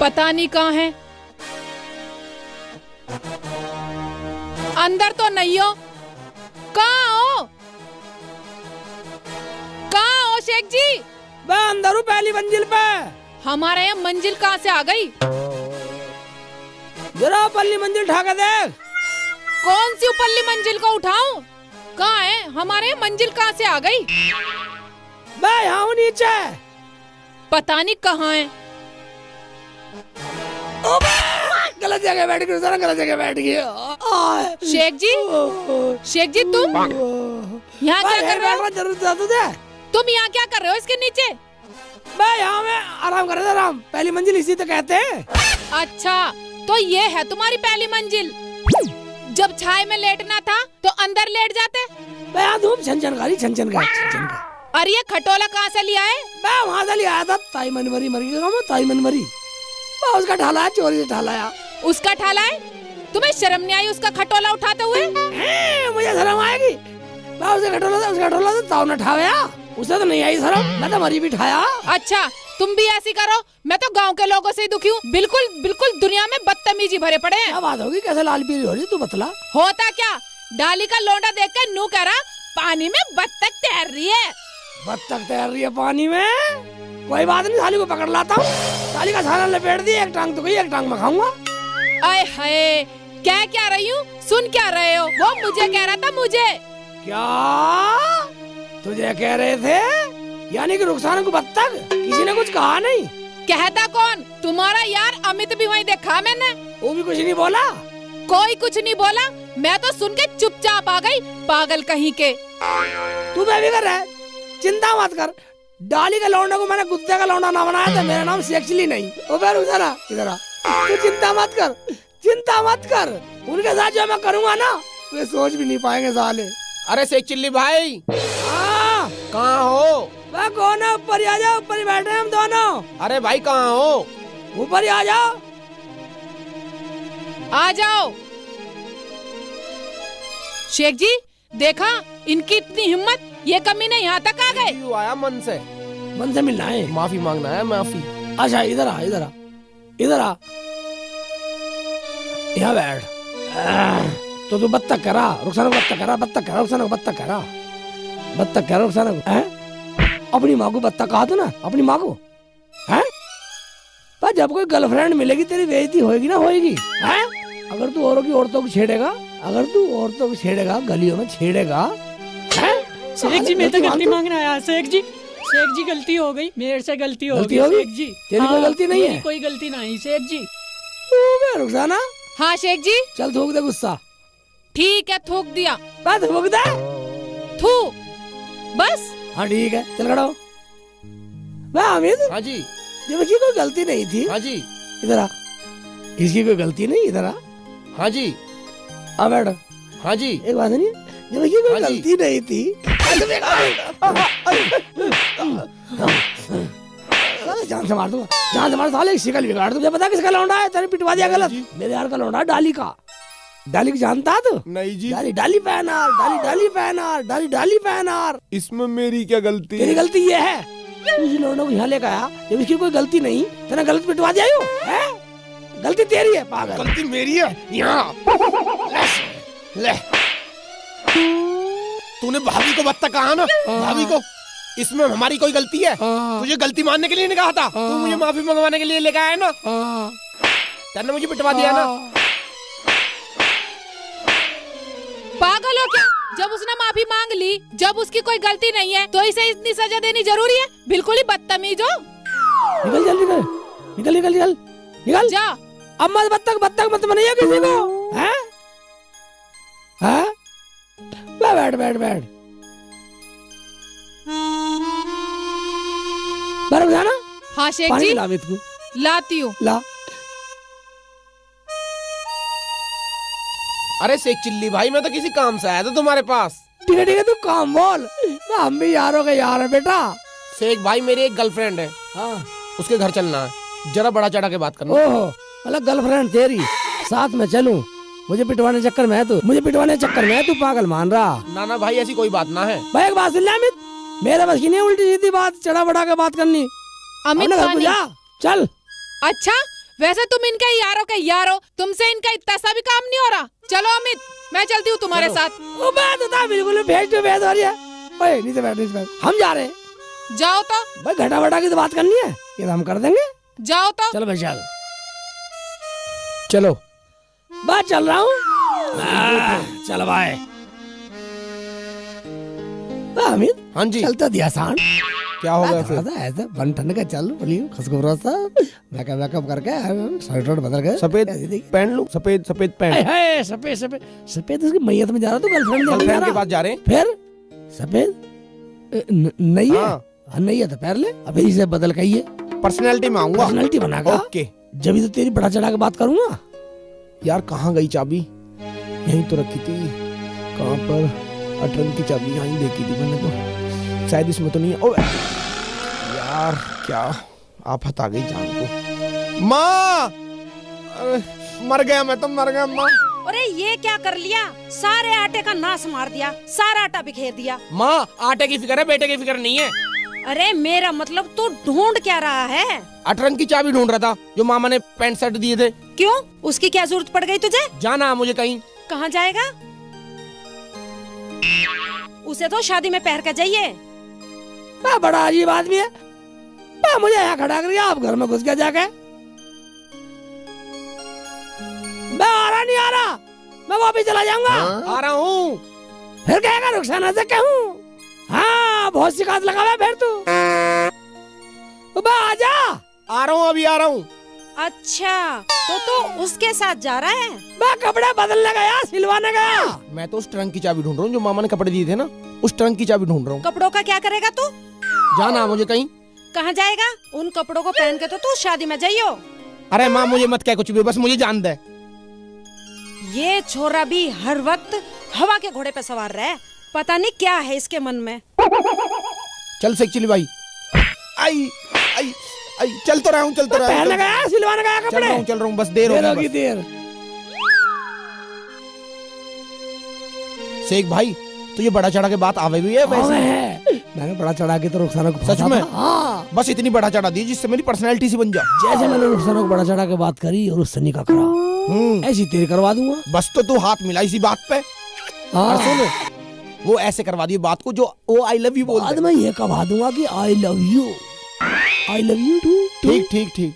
पता नहीं कहाँ है। अंदर तो नहीं हो। कहाँ हो? कहाँ हो शेख जी? मैं अंदर हूँ, पहली मंजिल पे। हमारे यहाँ मंजिल कहाँ से आ गई? जरा पहली मंजिल उठा के देख। कौन सी ऊपरली मंजिल को उठाऊं? कहाँ है? हमारे यहाँ मंजिल कहाँ से आ गई? मैं यहाँ हूँ नीचे। पता नहीं कहाँ है। गलत जगह बैठ गई, गलत जगह बैठ गई। शेख जी, शेख जी तुम यहाँ क्या कर रहे हो? जरूरत है तुझे? तुम यहाँ क्या कर रहे हो इसके नीचे? मैं यहाँ में आराम कर रहा था। आराम, पहली मंजिल इसी तो कहते हैं। अच्छा, तो ये है तुम्हारी पहली मंजिल। जब छाए में लेटना था तो अंदर लेट जाते। मैं यहाँ धूप छनछनकारी छनछन का। अरे ये खटोला कहाँ से लिया है? मैं वहाँ से लिया था, ताई मनमरी मरी का काम, ताई मनमरी। मैं उसका ढाला, चोरी से ढालाया। उसका ठाला है? तुम्हें शर्म नहीं आई उसका खटोला उठाते हुए? मुझे शर्म आएगी? मैं उसका खटोला था, ताऊ ने ठाया। उसे तो नहीं आई शर्म, मैं तो मरी भी ठाया। अच्छा, तुम भी ऐसी करो। मैं तो गांव के लोगों से ही दुखी हूँ। बिल्कुल बिल्कुल दुनिया में बदतमीजी भरे पड़े हैं। क्या बात होगी, कैसे लाल पीली हो रही तू बतला। होता क्या? डाली का लौंडा देखकर नू कह रहा पानी में बत्तख तैर रही है। बत्तख तैर रही है पानी में? कोई बात नहीं, साली को पकड़ लाता हूँ। साली का छाला लपेट दी, एक टांग तो गई, एक टांग में खाऊंगा। आए हाय, क्या रही हूँ? सुन क्या रहे हो? वो मुझे कह रहा था, मुझे। क्या तुझे कह रहे थे? यानी कि रुखसाना को बत्तख? किसी ने कुछ कहा नहीं? कहता कौन? तुम्हारा यार अमित भी वहीं देखा मैंने। वो भी कुछ नहीं बोला? कोई कुछ नहीं बोला, मैं तो सुन के चुपचाप आ गई। पागल कहीं के। तू भी कर रहा है? चिंता मत कर, डाली के लौंडे को मैंने कुत्ते का लौंडा ना बनाया था। मेरा नाम शेख चिल्ली नहीं। ओ बैर इधर आ। तू चिंता मत कर, चिंता मत कर। उनके साथ जो मैं करूँगा ना, वे सोच भी नहीं पाएंगे साले। अरे शेख चिल्ली भाई, हाँ कहाँ हो? वह कौन है? ऊपर ही आ जाओ, ऊपर ही बैठे हैं हम दोनों। अरे भाई कहाँ हो? ऊपर ही आ जाओ। आ जाओ। शेख जी देखा, इनकी इतनी हिम्मत, ये कमीने यहाँ तक आ गए। यू आया मन से मिलना है, माफी मांगना है, माफी। अच्छा इधर आ, इधर आ, इधर आ, यहाँ बैठ। तो तू बत्तख करा, रुखसाना को बत्तख करा, बत्तख करा, रुखसाना को बत्तख करा, बत्तख करा, रुखसाना को। अपनी माँ को बत्तख कहा था ना, अपनी माँ को। हैं? पर जब कोई गर्लफ्रेंड मिलेगी तेरी बेइज्जती होएगी ना, होएगी? हैं? अगर तू औरतों को छेड़ेगा, अगर तू औरतों को छेड़ेगा, गलियों में छेड़ेगा। शेख जी मैं तो गलती मांगने आया। शेख जी गलती हो गई, मेरे से गलती हो गई। शेख जी तेरी कोई गलती नहीं है? कोई गलती नहीं शेख जी। रुखसाना, हाँ शेख जी। चल थूक दे गुस्सा। ठीक है, थूक दिया। बस थूक दे, थू बस। हाँ ठीक है, चल खड़ा हो। वाह अमित। हाँ जी। जब इसकी कोई गलती नहीं थी। हाँ जी। इधर आ, इसकी कोई गलती नहीं, इधर आ। हाँ जी। आ बैठ। हाँ जी। एक बात नहीं, जब इसकी कोई गलती नहीं थी। जान से मार दूंगा, जान से मार साले, शिकल बिगाड़ दूंगा। पता किसका लौंडा है? तेरे पिटवा दिया गलत। मेरे यार का लौंडा, डाली का। डाली को जानता है तू? नहीं जी। डाली डाली पहनार, डाली डाली पहनार, डाली डाली पहनार। इसमें मेरी क्या गलती? तेरी गलती ये है, तू इस लौंडे को यहाँ लेकर आया जब इसकी कोई गलती नहीं, तेरा गलत पिटवा दिया यो, है? गलती तेरी है पागल। गलती मेरी है। यहाँ ले, तूने भाभी को बत्तख कहा ना, भाभी को, इसमें हमारी कोई गलती है? तुझे गलती मानने के लिए नहीं कहा था? तू मुझे माफी मंगवाने के लिए लेकर आया ना, तेने मुझे पिटवा दिया ना। पागल हो क्या? जब उसने माफी मांग ली, जब उसकी कोई गलती नहीं है, तो इसे इतनी सजा देनी जरूरी है? बिल्कुल ही बदतमीज हो। निकल जल्दी निकल, निकल निकल निकल निकल जा। अब मत बत्तख बत्तख मत बनाइए किसी को, हैं? हैं? बैठ बैठ बैठ, बर्फ जाना। हाँ शेख पानी जी, पिला अमित को। लाती हूँ। ला। अरे शेख चिल्ली भाई, मैं तो किसी काम से आया था तुम्हारे पास। ठीक है तू काम बोल ना, हम भी यारों के यार है बेटा। शेख भाई मेरी एक गर्लफ्रेंड है, हाँ उसके घर चलना है, जरा बड़ा चढ़ा के बात करना। ओहो, अलग गर्लफ्रेंड तेरी, साथ में चलूं? मुझे पिटवाने चक्कर में है तू, मुझे पिटवाने चक्कर में है तू पागल मान रहा। ना ना भाई, ऐसी कोई बात ना है भाई एक बात सुन ले अमित, मेरे बस की नहीं उल्टी सीधी बात चढ़ा बढ़ा के बात करनी। अमित अपने घर को जा, चल। अच्छा, वैसे तुम इनके यारों के यार हो, तुमसे इनका इतना सा भी काम नहीं हो रहा। चलो अमित, मैं चलती हूँ तुम्हारे साथ। वो बात होता बिल्कुल भेज टू भेज हो रही है। ओए नीचे बैठ, नीचे बैठ, हम जा रहे हैं। जाओ तो। भाई घटा बढ़ा की तो बात करनी है, ये तो हम कर देंगे। जाओ तो। चलो भाई चल, चलो बस चल रहा हूँ। चल भाई। अमित, हाँ जी। चलता दिया आसान, क्या हो गया फिर? ऐसा बन ठंड का चल बोली खुशखबरा सा मेकअप करके शर्ट बदल गए, सफेद पहन लूं, सफेद सफेद पहन। है सफेद सफेद सफेद, उसकी मैयत में जा रहा तू, गर्लफ्रेंड के पास जा रहे हैं। फिर सफेद नहीं है? हाँ नहीं है तो पैर ले, अभी इसे बदल के ये पर्सनैलिटी में आऊंगा, पर्सनैलिटी बनाकर। ओके, जब भी तो तेरी बड़ा चढ़ा के बात करूंगा। यार कहाँ गई चाबी? यहीं तो रखी थी। कहाँ पर? ट्रंक की चाबी यहीं देखी थी मैंने तो, शायद इसमें तो नहीं है। ओ यार क्या आफत आ गई जान को। माँ, मर गया मैं तो, मर गया माँ। अरे ये क्या कर लिया? सारे आटे का नाश मार दिया, सारा आटा बिखेर दिया। माँ आटे की फिक्र है, बेटे की फिक्र नहीं है। अरे मेरा मतलब तू ढूंढ क्या रहा है? ट्रंक की चाबी ढूंढ रहा था, जो मामा ने पैंट शर्ट दिए थे। क्यों, उसकी क्या जरूरत पड़ गई तुझे? जाना मुझे कहीं। कहाँ जाएगा? उसे तो शादी में पहन के जाइए। बड़ा अजीब आदमी है, मुझे यहाँ खड़ा कर, आप घर में घुस गया जाके। मैं आ रहा नहीं आ रहा, मैं वापिस चला जाऊंगा। आ रहा हूँ। फिर कहेगा रुखसाना से कहूँ? हाँ बहुत शिकायत लगा हुआ है फिर तू। आजा। आ रहा हूँ, अभी आ रहा हूँ। अच्छा तो उसके साथ जा रहा है? मैं कपड़े बदलने गया, सिलवाने गया। मैं तो उस ट्रंक की चाबी ढूंढ रहा हूँ जो मामा ने कपड़े दिए थे ना, उस ट्रंक की चाबी ढूंढ रहा हूँ। कपड़ों का क्या करेगा तू? जाना मुझे कहीं। कहाँ जाएगा? उन कपड़ों को पहन के तो तू शादी में जाइयो। अरे माँ मुझे मत कह कुछ भी, बस मुझे जान दे। ये छोरा भी हर वक्त हवा के घोड़े पे सवार रहा है, पता नहीं क्या है इसके मन में। चल सेक्चुअली भाई, आई आई आई, चल तो रहा हूँ, चल तो रहा पहनने गया, सिलवाने गया कपड़े। चल रहा हूँ, बस देर होगी देर। शेख भाई तुझे बड़ा चढ़ा के बात आवे हुई है वैसे? मैंने बड़ा चढ़ा के तो रुखसाना को सच में? हाँ। बस इतनी बड़ा चढ़ा दी जिससे मेरी पर्सनैलिटी सी बन जा। जैसे मैंने रुखसाना को बड़ा चढ़ा के बात करी और उस सनी का करा, ऐसी तेरी करवा दूंगा। बस तो तू हाथ मिला इसी बात पे। हाँ। सुन, वो ऐसे करवा दी बात को जो वो आई लव यू बोल दे। बाद में ये करवा दूंगा कि I love you, I love you too. ठीक ठीक ठीक।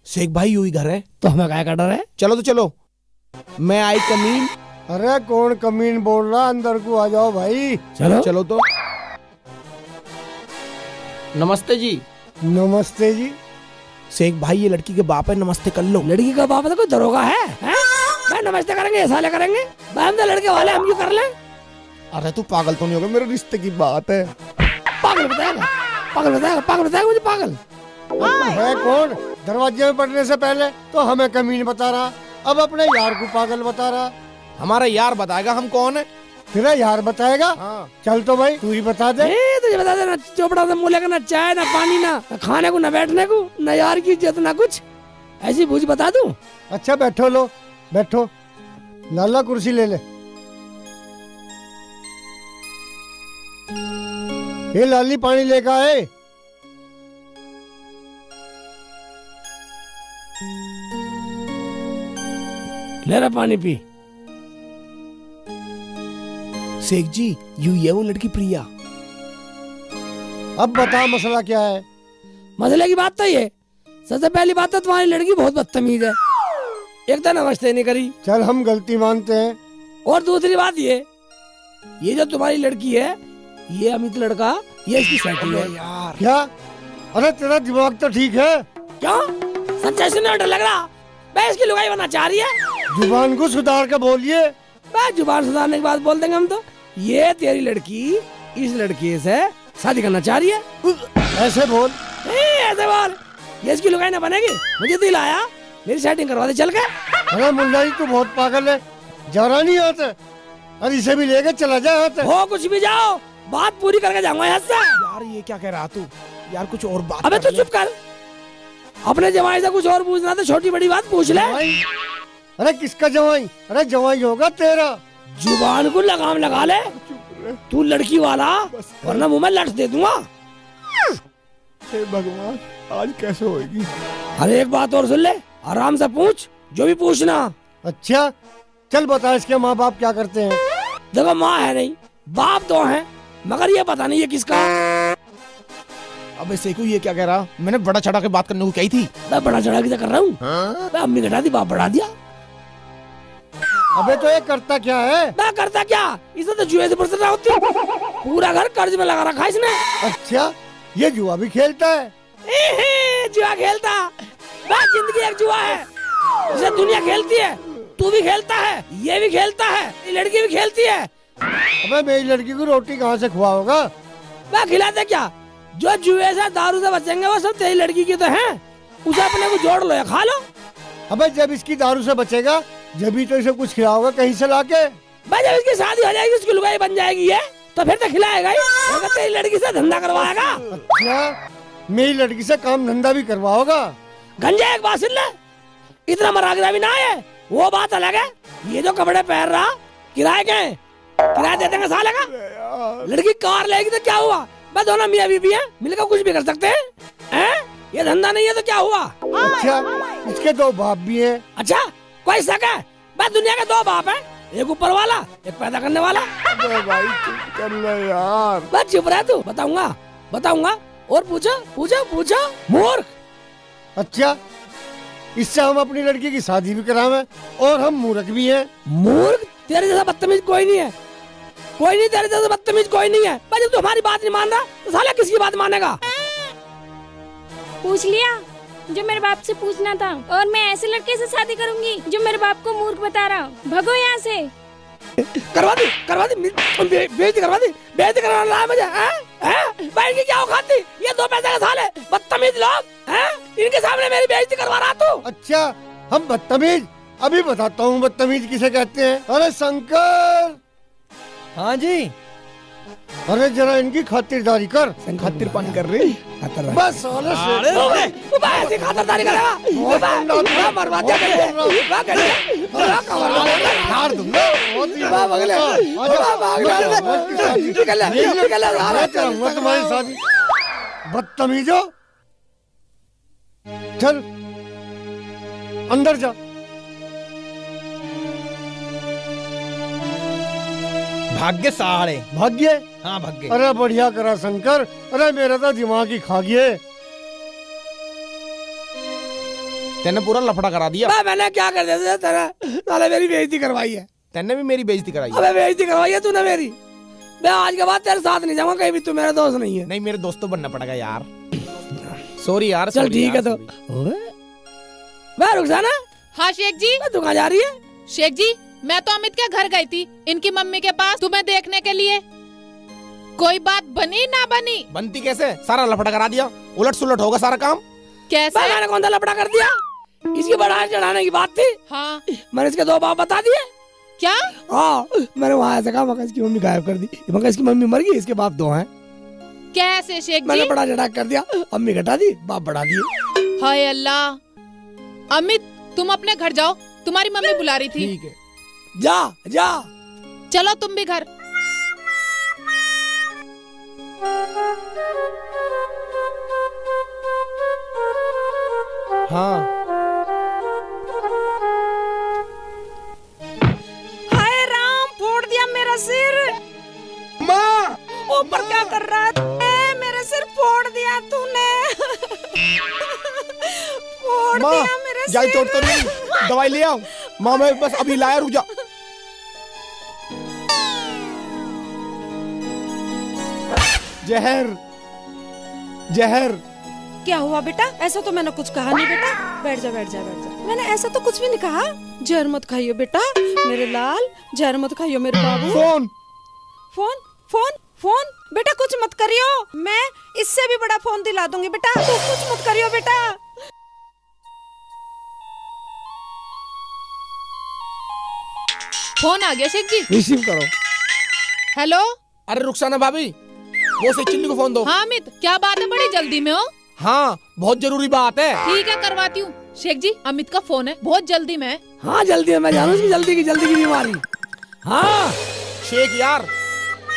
शेख भाई यू ही घर है तो हमें क्या डर है? चलो तो चलो। मैं आई कमीन। अरे कौन कमीन बोल रहा, अंदर को आ जाओ भाई। चलो चलो तो। नमस्ते जी। नमस्ते जी। शेख भाई ये लड़की के बाप है, नमस्ते कर लो। लड़की का बाप है तो कोई दरोगा है? भाई नमस्ते करेंगे, साले करेंगे भाई, हम तो लड़के वाले, हम क्यों कर ले? अरे तू पागल तो नहीं होगा, मेरे रिश्ते की बात है। पागल बताएगा, पागल बताएगा, पागल बताएगा मुझे पागल। है कौन? दरवाजे में पड़ने से पहले तो हमें कमीन बता रहा, अब अपने यार को पागल बता रहा। हमारा यार बताएगा हम कौन है। तेरा यार बताएगा? हाँ। चल तो भाई तू ही बता दे। तुझे बता दे, ना चोपड़ा से मुँह लेकर, ना चाय ना पानी, ना खाने को, ना बैठने को, ना यार की इज्जत, ना कुछ। ऐसी बूझ बता दूं? अच्छा बैठो, लो बैठो। लाला कुर्सी ले ले। ये लाली पानी लेकर आए। ले रहा पानी पी। शेख जी यू ये वो लड़की प्रिया। अब बता मसला क्या है। मसले की बात तो ये, सबसे पहली बात तो तुम्हारी लड़की बहुत बदतमीज है, एक तो नमस्ते नहीं करी। चल हम गलती मानते हैं। और दूसरी बात ये जो तुम्हारी लड़की है, ये अमित लड़का, ये इसकी सेटिंग है यार। क्या? अरे तेरा दिमाग तो ठीक है। क्यों? सच्चाई सुनने में डर लग रहा? मैं इसकी लुगाई बनना चाह रही है। जुबान को सुधार के बोलिए। मैं जुबान सुधारने की बात बोल देंगे हम तो। ये तेरी लड़की इस लड़के से शादी करना चाह रही है। ऐसे बोल। ऐसे बोल। ये इसकी लुगाई ना बनेगी, मुझे दिल आया, मेरी सेटिंग करवा दे चल के। अरे मुल्ला जी तू बहुत पागल है, जरा नहीं आते। अरे इसे भी लेके चला जा यहाँ से। हो कुछ भी जाओ, बात पूरी करके जाऊंगा यहाँ से। यार ये क्या कह रहा तू? यार कुछ और बात। अबे तू चुप कर, अपने जवाई से कुछ और पूछना तो छोटी बड़ी बात पूछ ले। अरे किसका जवाई? अरे जवाई होगा तेरा। जुबान को लगाम लगा ले, तू लड़की वाला, वरना मुंह में लट दे दूंगा। हे भगवान आज कैसे होगी? अरे एक बात और सुन ले, आराम से पूछ जो भी पूछना। अच्छा चल बता इसके माँ बाप क्या करते हैं। देखो माँ है नहीं, बाप तो है, मगर ये पता नहीं ये किसका। अबे सेकू ये क्या कह रहा? मैंने बड़ा चढ़ा के बात करने को कही थी। मैं बड़ा चढ़ा के कर रहा हूँ। मैं अम्मी घटा दी, बाप बढ़ा दिया। अबे तो ये करता क्या है? मैं करता क्या, इसे तो जुए से फुर्सत ना होती। पूरा घर कर्ज में लगा रखा है इसने। अच्छा ये जुआ भी खेलता है? जुआ खेलता? मैं जिंदगी एक जुआ है, इसे दुनिया खेलती है, तू भी खेलता है, ये भी खेलता है, ये लड़की भी खेलती है। अबे मेरी लड़की को रोटी कहाँ से खुआओगा? मैं खिलाते क्या? जो जुए से दारू से बचेंगे वो सब तेरी लड़की की तो हैं, उसे अपने को जोड़ लो या खा लो। अबे जब इसकी दारू से बचेगा जब ही तो इसे कुछ खिलाओगा कहीं से लाके। भाई जब इसकी शादी हो जाएगी, उसकी लुगाई बन जाएगी ये, तो फिर तो खिलाएगा ही, अगर तेरी लड़की से धंधा करवाएगा। अच्छा मेरी लड़की से काम धंधा भी करवाओगा? गंजा एक बात सुन ले, इतना मरागरा भी ना है, वो बात अलग है। ये जो कपड़े पहन रहा किराए के हैं, किराया दे देंगे साले का। लड़की कार लेगी तो क्या हुआ, बस दोनों मियाँ बीवी हैं, मिलकर कुछ भी कर सकते हैं। ये धंधा नहीं है तो क्या हुआ? अच्छा इसके दो बाप भी हैं। अच्छा कोई शक है? बस दुनिया के दो बाप हैं, एक ऊपर वाला एक पैदा करने वाला। भाई चुप कर ले यार। बस चुप रह तू, बताऊंगा और पूछो मूर्ख। अच्छा इससे हम अपनी लड़की की शादी भी करावे और हम मूर्ख भी हैं। मूर्ख? तेरे जैसा बदतमीज कोई नहीं है, तेरे जैसा बदतमीज कोई नहीं है। भाई जब तू हमारी बात नहीं मान रहा तो साला किसकी बात मानेगा? पूछ लिया जो मेरे बाप से पूछना था, और मैं ऐसे लड़के से शादी करूंगी जो मेरे बाप को मूर्ख बता रहा। भगो यहाँ से। करवा दी बेइज्जती करवा रहा है मुझे। भाई इनकी क्या औकात थी? ये दो पैसे का साल है, बदतमीज लोग हैं, इनके सामने मेरी बेइज्जती करवा रहा तू। अच्छा हम बदतमीज? अभी बताता हूँ बदतमीज किसे कहते हैं। अरे शंकर। हाँ जी। अरे जरा इनकी खातिरदारी कर। खातिर पानी कर रही बस साले से खातिरदारी करेगा, मरवा दिया मार दूंगा। तुम्हारी शादी बदतमीजो। चल अंदर जा। भाग्य साले। भाग्य? हाँ भाग्य। अरे बढ़िया करा शंकर। अरे मेरा तो दिमाग ही खा गया। तेने पूरा लफड़ा करा दिया। मैंने क्या कर दिया तेरा? साले मेरी बेइज्जती करवाई है। तेने भी मेरी बेइज्जती कराई। अबे बेइज्जती करवाई है तूने मेरी। मैं आज के बाद तेरे साथ नहीं जाऊंगा कहीं भी, तू मेरा दोस्त नहीं है। नहीं मेरे दोस्त तो बनना पड़ेगा यार। सॉरी यार। चल ठीक है तो। मैं रुखसाना। हाँ शेख जी। तू कहाँ जा रही है? शेख जी मैं तो अमित के घर गई थी, इनकी मम्मी के पास, तुम्हें देखने के लिए। कोई बात बनी ना बनी? बनती कैसे? सारा लफड़ा करा दिया, उलट सुलट होगा सारा काम। कैसे? मैंने कौन सा लफड़ा कर दिया? इसकी बढ़ाने चढ़ाने की बात थी। हाँ मैंने इसके दो बाप बता दिए। क्या? हाँ मैंने वहाँ ऐसे कहा, मगर इसकी मम्मी गायब कर दी, मगर इसकी मम्मी मर गई, इसके बाप दो हैं। कैसे शेख जी? मैंने बड़ा चढ़ा कर दिया, अम्मी घटा दी, बाप बढ़ा दिए। हाय अल्लाह। अमित तुम अपने घर जाओ, तुम्हारी मम्मी बुला रही थी। ठीक है। जा जा। चलो तुम भी घर। हाँ हाय राम, फोड़ दिया मेरा सिर। माँ, ऊपर क्या कर रहा है? मेरा सिर फोड़ दिया तूने। फोड़ माँ, दिया मेरा सिर। जाई चोट तो नहीं, दवाई ले आओ। माँ मैं बस अभी लाया, रुक जा। जहर जहर। क्या हुआ बेटा? ऐसा तो मैंने कुछ कहा नहीं बेटा। बैठ जा बैठ जा बैठ जा। मैंने ऐसा तो कुछ भी नहीं कहा। जहर मत खाइयो बेटा मेरे लाल, जहर मत खाइयो मेरे बाबू। फोन फोन फोन फोन बेटा कुछ मत करियो, मैं इससे भी बड़ा फोन दिला दूंगी बेटा। तू कुछ मत करियो बेटा। फोन आ गया शेख जी। रिसीव करो। हेलो। अरे रुखसाना भाभी, वो से चिल्ली को फोन दो। हाँ अमित, क्या बात है? बड़ी जल्दी में हो? हाँ बहुत जरूरी बात है। ठीक है करवाती हूँ। शेख जी अमित का फोन है, बहुत जल्दी में है। हाँ जल्दी है, मैं जानू इसकी जल्दी की बीमारी। हाँ शेख यार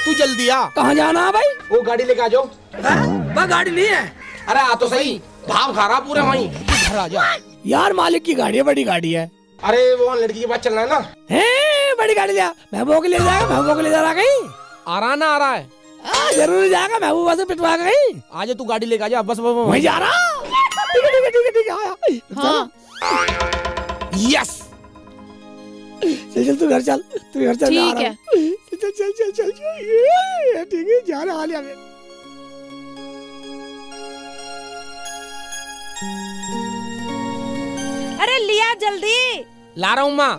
तू जल्दी आ। कहाँ जाना है भाई? वो गाड़ी लेके आ जाओ। वह गाड़ी नहीं है। अरे आ तो सही, भाव खा रहा पूरे वहीं। घर आ जा यार, मालिक की गाड़ी है, बड़ी गाड़ी है। अरे वो लड़की के पास चलना है ना। है बड़ी गाड़ी लिया, महबूबा के ले जाएगा। महबूबा को ले जा रहा कहीं? आ रहा है जरूर जाएगा। महबूबा से पिटवा कहीं। आज तू गाड़ी लेके आ जा, बस वहीं जा रहा। ठीक है आया। हाँ यस चल तू घर चल, तू घर चल। ठीक है। चल ये ठीक है, जा रहा हाल आगे। अरे लिया जल्दी। ला रहा हूँ माँ।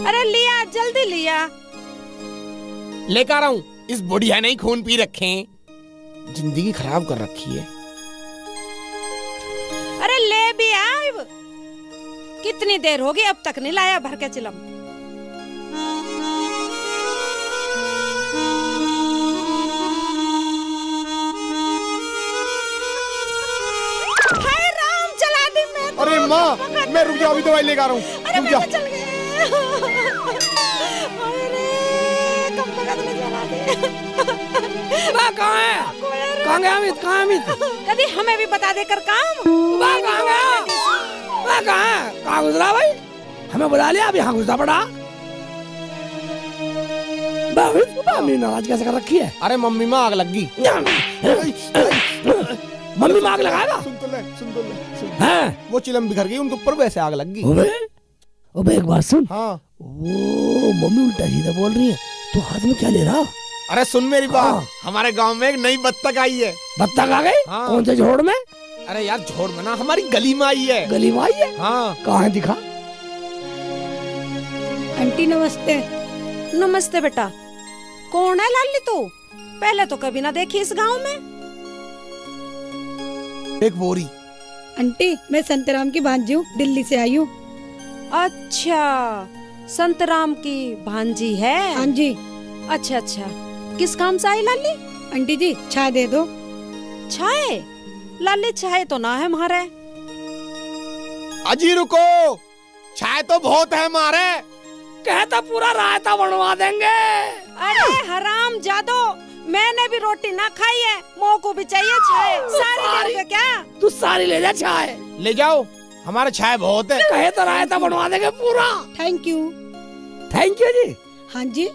अरे लिया जल्दी लिया। लेकर आ रहा हूँ। इस बुढ़िया ने खून पी रखे, जिंदगी खराब कर रखी है। अरे ले भी आए। कितनी देर होगी अब तक नहीं लाया भर के चिलम। हाय राम, चला दी मैं। अरे माँ मैं रुक जा, अभी दवाई लेकर आ रहा हूँ। अरे रुक जा। मैं तो चल गए। अरे कब तक आदमी चला दे। कहाँ है? कहाँ गया अमित? कहाँ अमित? कभी हमें भी बता दे कर काम। कहाँ गया? कहाँ गुजरा भाई? हमें बुला लिया, अभी यहाँ घुसना पड़ा। मम्मी नाराज कैसे कर रखी है? अरे मम्मी में आग लग गई। मम्मी में आग लगाएगा? सुन तो ले। हैं? वो चिलम बिखर गई, उनके ऊपर वैसे आग लग गई। अबे एक बात सुन। हाँ। वो मम्मी उल्टा सीधा बोल रही है, तो हाथ में क्या ले रहा? अरे सुन मेरी बात, हमारे गांव में एक नई बत्तख आई है। बत्तख आ गई? हाँ। कौन से झोड़ में? अरे यार झोड़ में ना, हमारी गली में आई है। गली में आई है? हाँ। कहाँ दिखा? आंटी नमस्ते। नमस्ते बेटा। कौन है लाली तू? पहले तो कभी ना देखी इस गांव में। एक बोरी। आंटी मैं संतराम की भांजी हूँ, दिल्ली से आई हूँ। अच्छा संतराम की भांजी है? हाँ जी। अच्छा अच्छा, किस काम से आई लाली? आंटी जी चाय दे दो। चाय? लाली चाय तो ना है हमारे। अजी रुको, चाय तो बहुत है हमारे। कहता पूरा रायता बनवा देंगे। अरे हराम जादो, मैंने भी रोटी ना खाई है, मोह को भी चाहिए चाय। सारी ले क्या? तू सारी ले जा चाय। ले जाओ, हमारे चाय बहुत है। कहे तो रायता बनवा देंगे पूरा। Thank you. थैंक यू जी। हाँ जी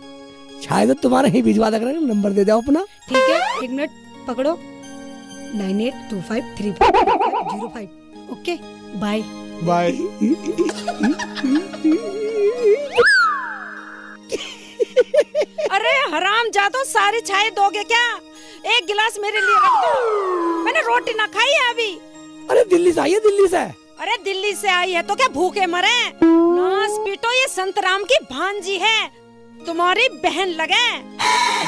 शायद तुम्हारे ही भिजवा देंगे। नंबर दे दो अपना। ठीक है, एक मिनट पकड़ो। 98253505। Okay bye bye. अरे हराम जादो, सारी चाय दोगे क्या? एक गिलास मेरे लिए रख दो, मैंने रोटी ना खाई है अभी। अरे दिल्ली से आई है, दिल्ली से। अरे दिल्ली से आई है तो क्या भूखे मरे? नास पीटो, ये संतराम की भांजी है, तुम्हारी बहन लगे।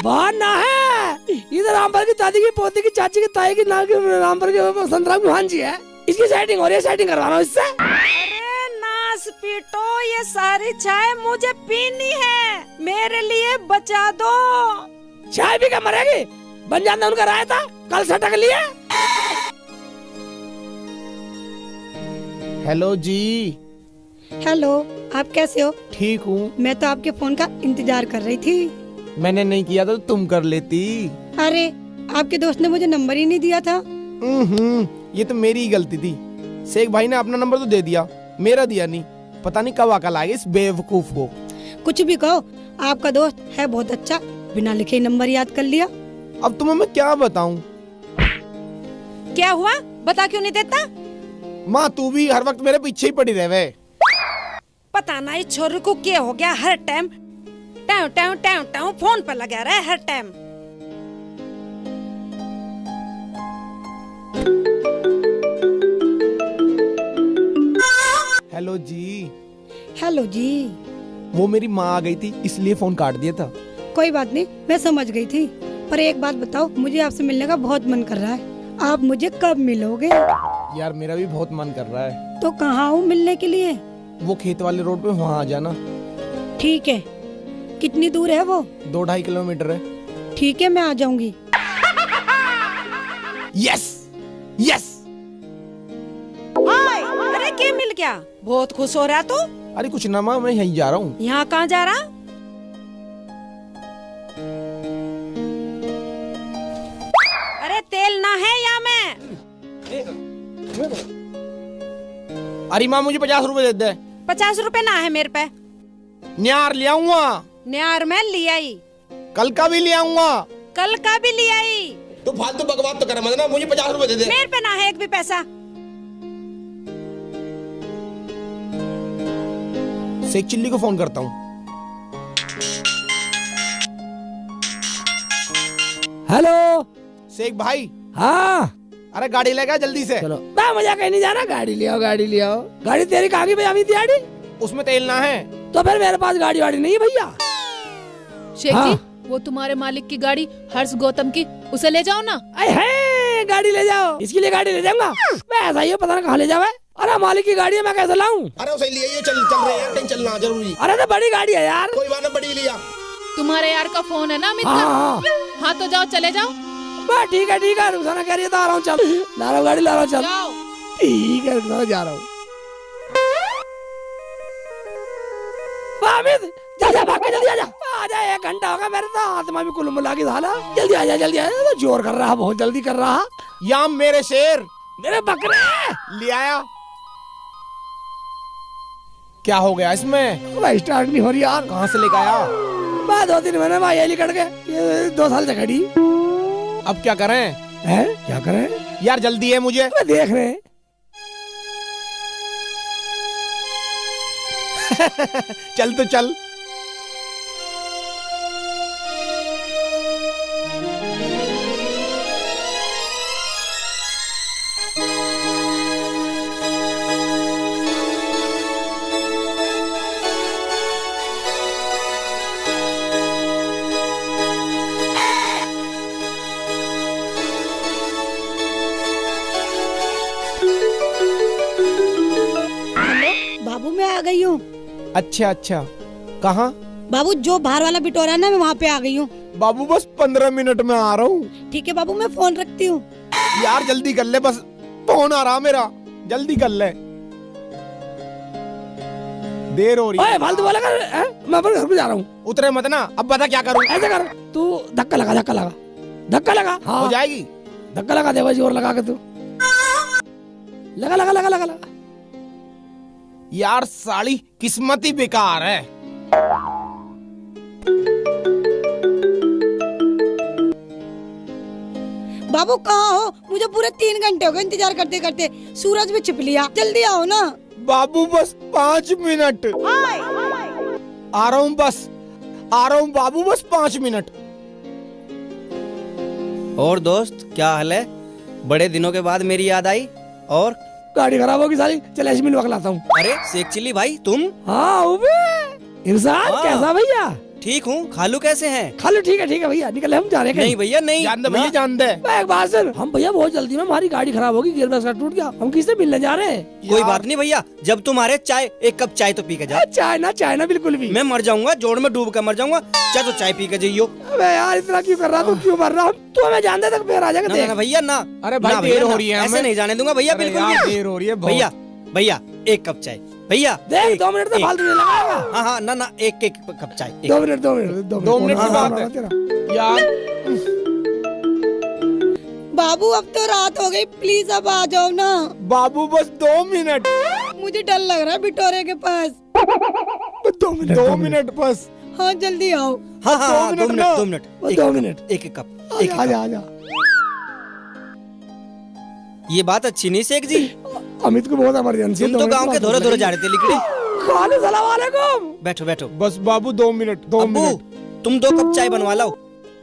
बहन ना है, इधर रामपुर की दादी की पोती की चाची की ताई की नाम की रामपुर की संतराम की भांजी है। इसकी सेटिंग हो रही है, सेटिंग करवा रहा हूँ इससे। अरे नास पीटो, ये सारी चाय मुझे पीनी है, मेरे लिए बचा दो। चाय भी क्या मरेगी? बन जाना उनका रायता, कल सटक लिए। हेलो जी। हेलो, आप कैसे हो? ठीक हूँ। मैं तो आपके फोन का इंतजार कर रही थी। मैंने नहीं किया था तो तुम कर लेती। अरे, आपके दोस्त ने मुझे नंबर ही नहीं दिया था। ये तो मेरी ही गलती थी। शेख भाई ने अपना नंबर तो दे दिया, मेरा दिया नहीं। पता नहीं कब अकल आएगी इस बेवकूफ को। कुछ भी कहो, आपका दोस्त है बहुत अच्छा, बिना लिखे ही नंबर याद कर लिया। अब तुम्हें मैं क्या बताऊं? क्या हुआ, बता क्यों नहीं देता? माँ तू भी हर वक्त मेरे पीछे ही पड़ी रहे। पता ना इस छोरे को क्या हो गया, हर टाइम टाउ टाउ टाउ टाउ फोन पर लगा रहा है हर टाइम। हेलो जी। हेलो जी। वो मेरी माँ आ गई थी इसलिए फोन काट दिया था। कोई बात नहीं, मैं समझ गई थी। पर एक बात बताओ, मुझे आपसे मिलने का बहुत मन कर रहा है। आप मुझे कब मिलोगे? यार मेरा भी बहुत मन कर रहा है। तो कहाँ हूँ मिलने के लिए? वो खेत वाले रोड पे वहाँ आ जाना। ठीक है। कितनी दूर है वो? 2-2.5 किलोमीटर है। ठीक है, मैं आ जाऊंगी। Yes yes. अरे क्या मिल गया? बहुत खुश हो रहा तू? अरे कुछ ना माँ, मैं यहीं जा रहा हूँ। यहाँ कहाँ जा रहा? अरे तेल ना है यहाँ में। अरे माँ मुझे 50 रुपए दे दे। 50 रुपए ना है मेरे पे। न्यार ले आऊंगा। न्यार में ले आई। कल का भी ले आऊंगा। कल का भी ले आई। तो फालतू बकवास तो कर मत ना, मुझे 50 रुपए दे दे। मेरे पे ना है एक भी पैसा। शेख चिल्ली को फोन करता हूँ। हेलो शेख भाई। हाँ। अरे गाड़ी लेगा जल्दी से। चलो मैं मजा कहीं नहीं जाना, गाड़ी ले आओ गाड़ी ले आओ। गाड़ी तेरी कहाँ की भैया दिहाड़ी? उसमें तेल ना है। तो फिर मेरे पास गाड़ी वाड़ी नहीं है भैया। शेख जी, वो तुम्हारे मालिक की गाड़ी हर्ष गौतम की, उसे ले जाओ ना। अरे गाड़ी ले जाओ, इसके लिए गाड़ी ले जाऊंगा मैं? ऐसा ही पता नहीं कहाँ ले जावे। अरे मालिक की गाड़ी है, मैं कैसे लाऊं? अरे उसे लिए चल रहे हैं, कहीं चलना जरूरी। अरे तो बड़ी गाड़ी है यार। कोई बात नहीं, बड़ी लिया। तुम्हारे यार का फोन है ना अमित का? हाँ तो जाओ, चले जाओ। ठीक है रुखसाना कह रही है तो आ रहा हूँ। चल ला रहा हूँ गाड़ी, ला रहा हूँ। चल ठीक है रुखसाना, जा रहा हूँ। जा भाग के जल्दी आ जा। 1 घंटा होगा मेरे तो आत्मा भी कुल मिला के साला। जल्दी आ जा। तो जोर कर रहा, बहुत जल्दी कर रहा। या मेरे शेर, मेरे बकरे ले आया। क्या हो गया इसमें? भाई स्टार्ट नहीं हो रही यार। कहाँ से लेके आया? मैं 2-3 महीने भाई यही कट के, ये 2 साल से खड़ी। अब क्या करें? क्या करें यार, जल्दी है मुझे। देख रहे हैं। चल तो चल। बाबू मैं आ गई हूँ। अच्छा कहाँ? बाबू जो बाहर वाला बिटोरा है ना, मैं वहाँ पे आ गई हूँ। बाबू बस 15 मिनट में आ रहा हूँ। ठीक है बाबू, मैं फोन रखती हूँ। यार जल्दी कर ले, बस फोन आ रहा मेरा, जल्दी कर ले, देर हो रही है। फालतू बोला कर, मैं अपने घर पे जा रहा हूँ। उतरे मत ना, अब बता क्या करूँ? ऐसे कर, तू धक्का लगा। हाँ। हो जाएगी। धक्का लगा दे, जोर लगा के तू लगा। यार साली किस्मत ही बेकार है। बाबू कहाँ हो? मुझे पूरे 3 घंटे हो गए इंतजार करते करते। सूरज भी छिप लिया, जल्दी आओ ना। बाबू बस 5 मिनट। आ रहा हूँ बाबू, बस 5 मिनट। और दोस्त क्या हाल है? बड़े दिनों के बाद मेरी याद आई। और गाड़ी खराब होगी साली, चल ऐसे मिलवा के लाता हूँ। अरे शेख चिल्ली भाई तुम? हाँ इरशाद, कैसा भैया? ठीक हूँ। खालू कैसे हैं? खालू ठीक है भैया, निकले हम जा रहे हैं। नहीं भैया नहीं, जान दे भैया, जान दे। एक बात सुन, हम भैया बहुत जल्दी में, हमारी गाड़ी खराब होगी, गियर बक्सा टूट गया, हम किससे मिलने जा रहे हैं? कोई बात नहीं भैया, जब तुम आ रहे चाय, 1 कप चाय तो पी के जाओ। चाय ना बिल्कुल भी। मैं मर जाऊंगा, जोड़ में डूब कर मर जाऊंगा। चाय तो चाय पी के जाइयो। अबे यार इतना क्यों कर रहा तू, क्यों मर रहा? तू हमें जान दे, तक फिर आ जाएगा। ना भैया ना। अरे भाई देर हो रही है, ऐसे नहीं जाने दूंगा भैया, बिल्कुल देर हो रही है भैया 1 कप चाय भैया देख 2 मिनट तो फालतू नहीं लगाएगा। हाँ हाँ ना ना एक एक कप चाय 2 मिनट 2 मिनट 2 मिनट की बात है यार। बाबू अब तो रात हो गई, प्लीज अब आ जाओ ना। बाबू बस 2 मिनट, मुझे डर लग रहा है बिटोरे के पास। 2 मिनट बस। हाँ जल्दी आओ। हाँ हाँ 2 मिनट 2 मिनट 2 मिनट एक एक कप एक आजा आजा। ये बात अच्छी नहीं शेख जी, अमित को बहुत इमरजेंसी है। तुम तो गांव के धोरे धोरे जा रहे थे लिखड़े। खाली सलाम वालेकुम। बैठो बैठो। बस बाबू 2 मिनट 2 अब्बू मिनट। तुम 2 कप चाय बनवा लाओ।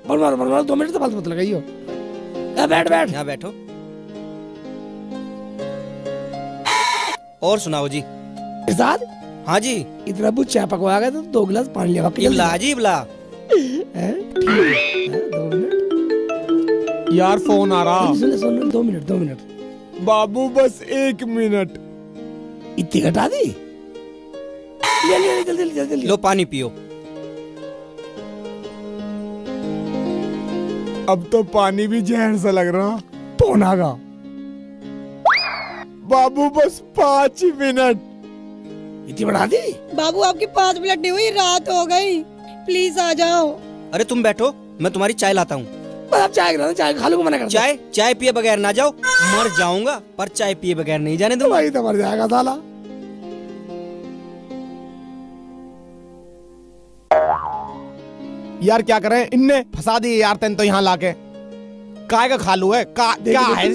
बनवा 2 मिनट तो फालतू मत लगाइयो। बैठ बैठ यहाँ बैठो। और सुनाओ जी। इरशाद, हाँ जी। इतना बुझ चाय पकवा गए तो 2 गिलास पानी लेवा के इबला जी इबला। यार फोन आ रहा। सुन 2 मिनट 2 मिनट। बाबू बस 1 मिनट। इतनी घटा दी। ले जल्दी जल्दी। लो पानी पियो। अब तो पानी भी जहर सा लग रहा। फोन आ गया। बाबू बस 5 मिनट। इतनी बढ़ा दी। बाबू आपकी 5 मिनट नहीं हुई, रात हो गई, प्लीज आ जाओ। अरे तुम बैठो, मैं तुम्हारी चाय लाता हूँ। अब चाय खालू को मना कर। चाय पिए बगैर ना जाओ। मर जाऊंगा पर चाय पिए बगैर नहीं जाने दूंगा। भाई तो मर जाएगा साला। यार क्या करें, इनने फंसा दिए यार तेन तो यहाँ लाके। काय का खालू है क्या है?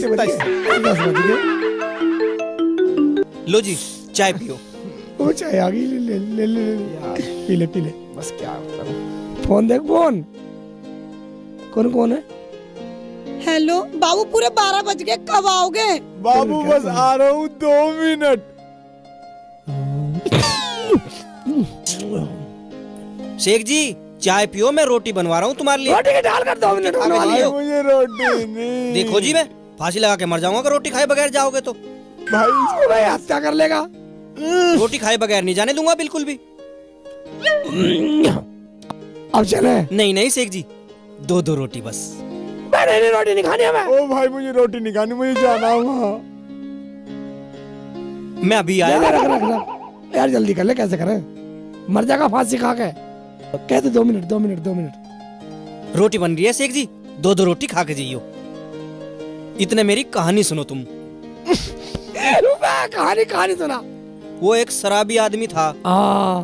लो जी चाय पियो। वो चाय आ गई। ले पी ले बस। क्या फोन देख फोन। कौन है? हेलो बाबू, पूरे 12 बज गए, कब आओगे? बाबू बस आ रहा हूँ 2 मिनट। शेख जी चाय पियो, मैं रोटी बनवा रहा हूँ तुम्हारे लिए। रोटी के डाल कर 2 मिनट बनवा लियो। मुझे रोटी नहीं। देखो जी मैं फांसी लगा के मर जाऊंगा अगर रोटी खाए बगैर जाओगे तो। भाई इसको भाई हत्या कर लेगा। रोटी खाए बगैर नहीं जाने दूंगा बिल्कुल भी। अब चले। नहीं शेख जी 2 रोटी बस। नहीं रोटी नहीं खानी हमें। ओ भाई मुझे रोटी नहीं खानी, मुझे जाना हुआ। मैं अभी आया। रख यार जल्दी कर ले, कैसे करे, मर जाएगा फांसी खा के। कहते 2 मिनट। रोटी बन रही है शेख जी, 2 रोटी खा के जाइयो। इतने मेरी कहानी सुनो तुम। कहानी सुना। वो एक शराबी आदमी था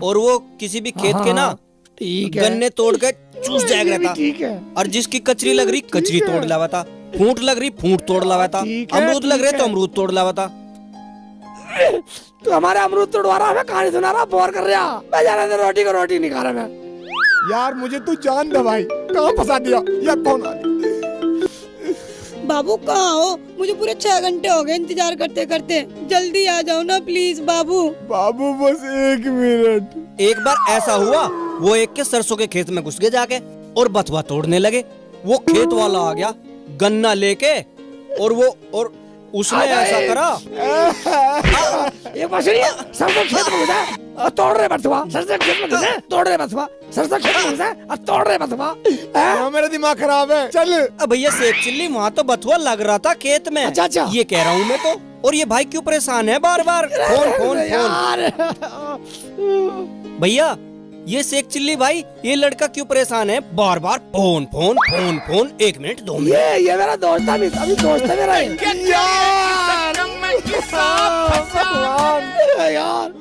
और वो किसी भी खेत के ना गन्ने तोड़ के चूस जाएगा रहता। ठीक है। और जिसकी कचरी लग रही कचरी तोड़ लावा था, फूट लग रही फूट तोड़ लावा था, अमरूद लग रहे तो अमरूद तोड़ लावा था। तू हमारे अमरूद तोड़वा रहा है, कहानी सुना रहा, बोर कर रहा। मैं जाने दे, रोटी को रोटी नहीं खा रहा मैं। यार मुझे तू जान दे भाई, कहाँ फंसा दिया यार। कौन आ गया? बाबू कहाँ हो? मुझे पूरे 6 घंटे हो गए इंतजार करते करते, जल्दी आ जाओ ना प्लीज बाबू। बाबू बस 1 मिनट। एक बार ऐसा हुआ, वो एक के सरसों के खेत में घुस गए जाके और बथुआ तोड़ने लगे। वो खेत वाला आ गया गन्ना लेके और उसने ऐसा करा। ये मछली सरसों खेत में घुसा और तोड़ रहे बथुआ। सरसों खेत में घुसे तोड़ रहे बथुआ। सरसों खेत में घुसे और तोड़ रहे बथुआ। मेरा दिमाग खराब है। चल भैया शेख चिल्ली, वहाँ तो बथुआ लग रहा था खेत में। अच्छा। ये कह रहा हूँ मैं तो। और ये भाई क्यों परेशान है बार बार? फोन भैया ये शेख चिल्ली भाई, ये लड़का क्यों परेशान है बार बार? Phone 1 minute 2 minute. ये मेरा दोस्त है, अभी दोस्त है मेरा। यार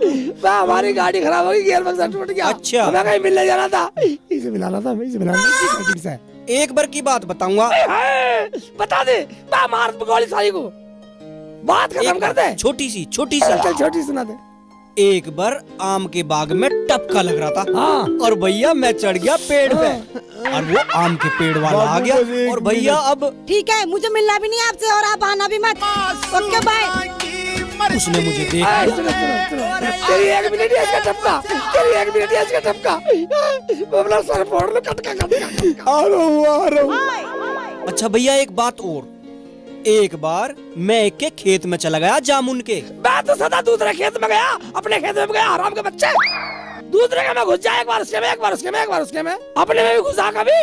हमारी गाड़ी खराब हो गई, गियर बक्सा टूट गया। अच्छा हमें कहीं मिलने जाना था, इसे मिलाना था। एक बार की बात बताऊंगा। बता दे, मार गोली साली को, बात खत्म कर दे। छोटी सी छोटी सुना दे। एक बार आम के बाग में टपका लग रहा था और भैया मैं चढ़ गया पेड़ पे और वो आम के पेड़ वाला आ गया। और भैया अब ठीक है, मुझे मिलना भी नहीं आपसे और आप आना भी मत। Okay bye. उसने मुझे देखा। तेरी 1 मिनट इसका टपका, तेरी 1 मिनट इसका टपका। अपना सर फोड़ लो, कटका। आ रहा हूँ। अच्छा भैया एक बात और, एक बार मैं एक के खेत में चला गया जामुन के। मैं तो सदा दूसरे खेत में गया, अपने खेत में गया, हराम के बच्चे। दूसरे के में घुस जाए, एक बार उसके में, एक बार उसके में, अपने में भी घुसा कभी।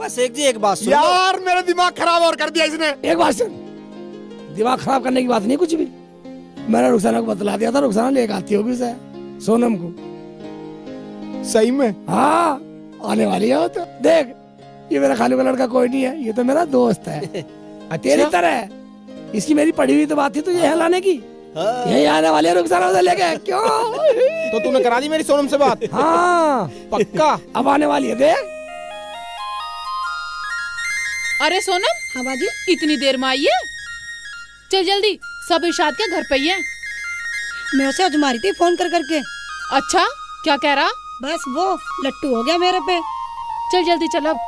बस एक जी एक बात सुनो। यार मेरा दिमाग खराब और कर दिया इसने। एक बात सुन, दिमाग खराब करने की बात नहीं कुछ भी। मैंने रुखसाना को बतला दिया था, रुखसाना लेकर आती होगी उसे, सोनम को। सही में? हाँ, आने वाली है वो तो। देख, ये मेरा खालू का लड़का कोई नहीं है, ये तो मेरा दोस्त है। तेरी तरह इसकी मेरी पढ़ी हुई तो बात थी तुझे यहाँ लाने की। यही आने वाली है रुखसाना उसे लेके। क्यों? तो तूने करा दी मेरी सोनम से बात? हाँ पक्का? अब आने वाली है, देख। अरे सोनम, हाँ बाजी। इतनी देर में आई है? चल जल्दी, सब इरशाद के घर पे ही है। मैं उसे अजमा रही थी फोन कर करके। अच्छा, क्या कह रहा? बस वो लट्टू हो गया मेरे पे। चल जल्दी चल अब।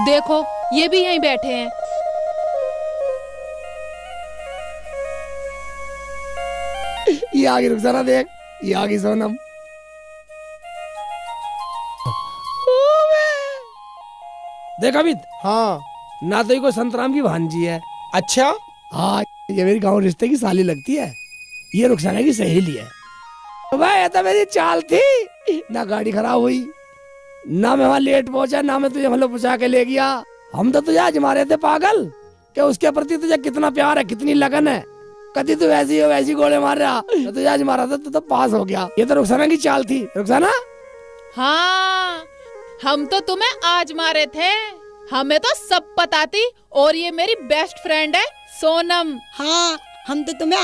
देखो, ये भी यहीं बैठे हैं। ये आ गई रुखसाना, देख, ये आ गई सोनम। देख अमित, हाँ। ना तो ये कोई संतराम की भांजी है। अच्छा? हाँ, ये मेरी गांव रिश्ते की साली लगती है। ये रुखसाना की सहेली है। तो भाई ये तो मेरी चाल थी। ना गाड़ी खराब हुई, ना मैं वहां लेट पहुंचा, ना मैं तुझे मतलब पहुंचा के ले गया। हम तो तुझे आजमा रहे थे पागल, कि उसके प्रति तुझे कितना प्यार है, कितनी लगन है। कभी तू वैसी हो वैसी गोले मार रहा, तो तुझे आजमा रहा था, तू तो पास हो गया। ये तो रुखसाना की चाल थी। रुखसाना, हाँ, हम तो तुम्हें आज मारे थे, हमें तो सब पता थी। और ये मेरी बेस्ट फ्रेंड है सोनम। हाँ, हम तो तुम्हें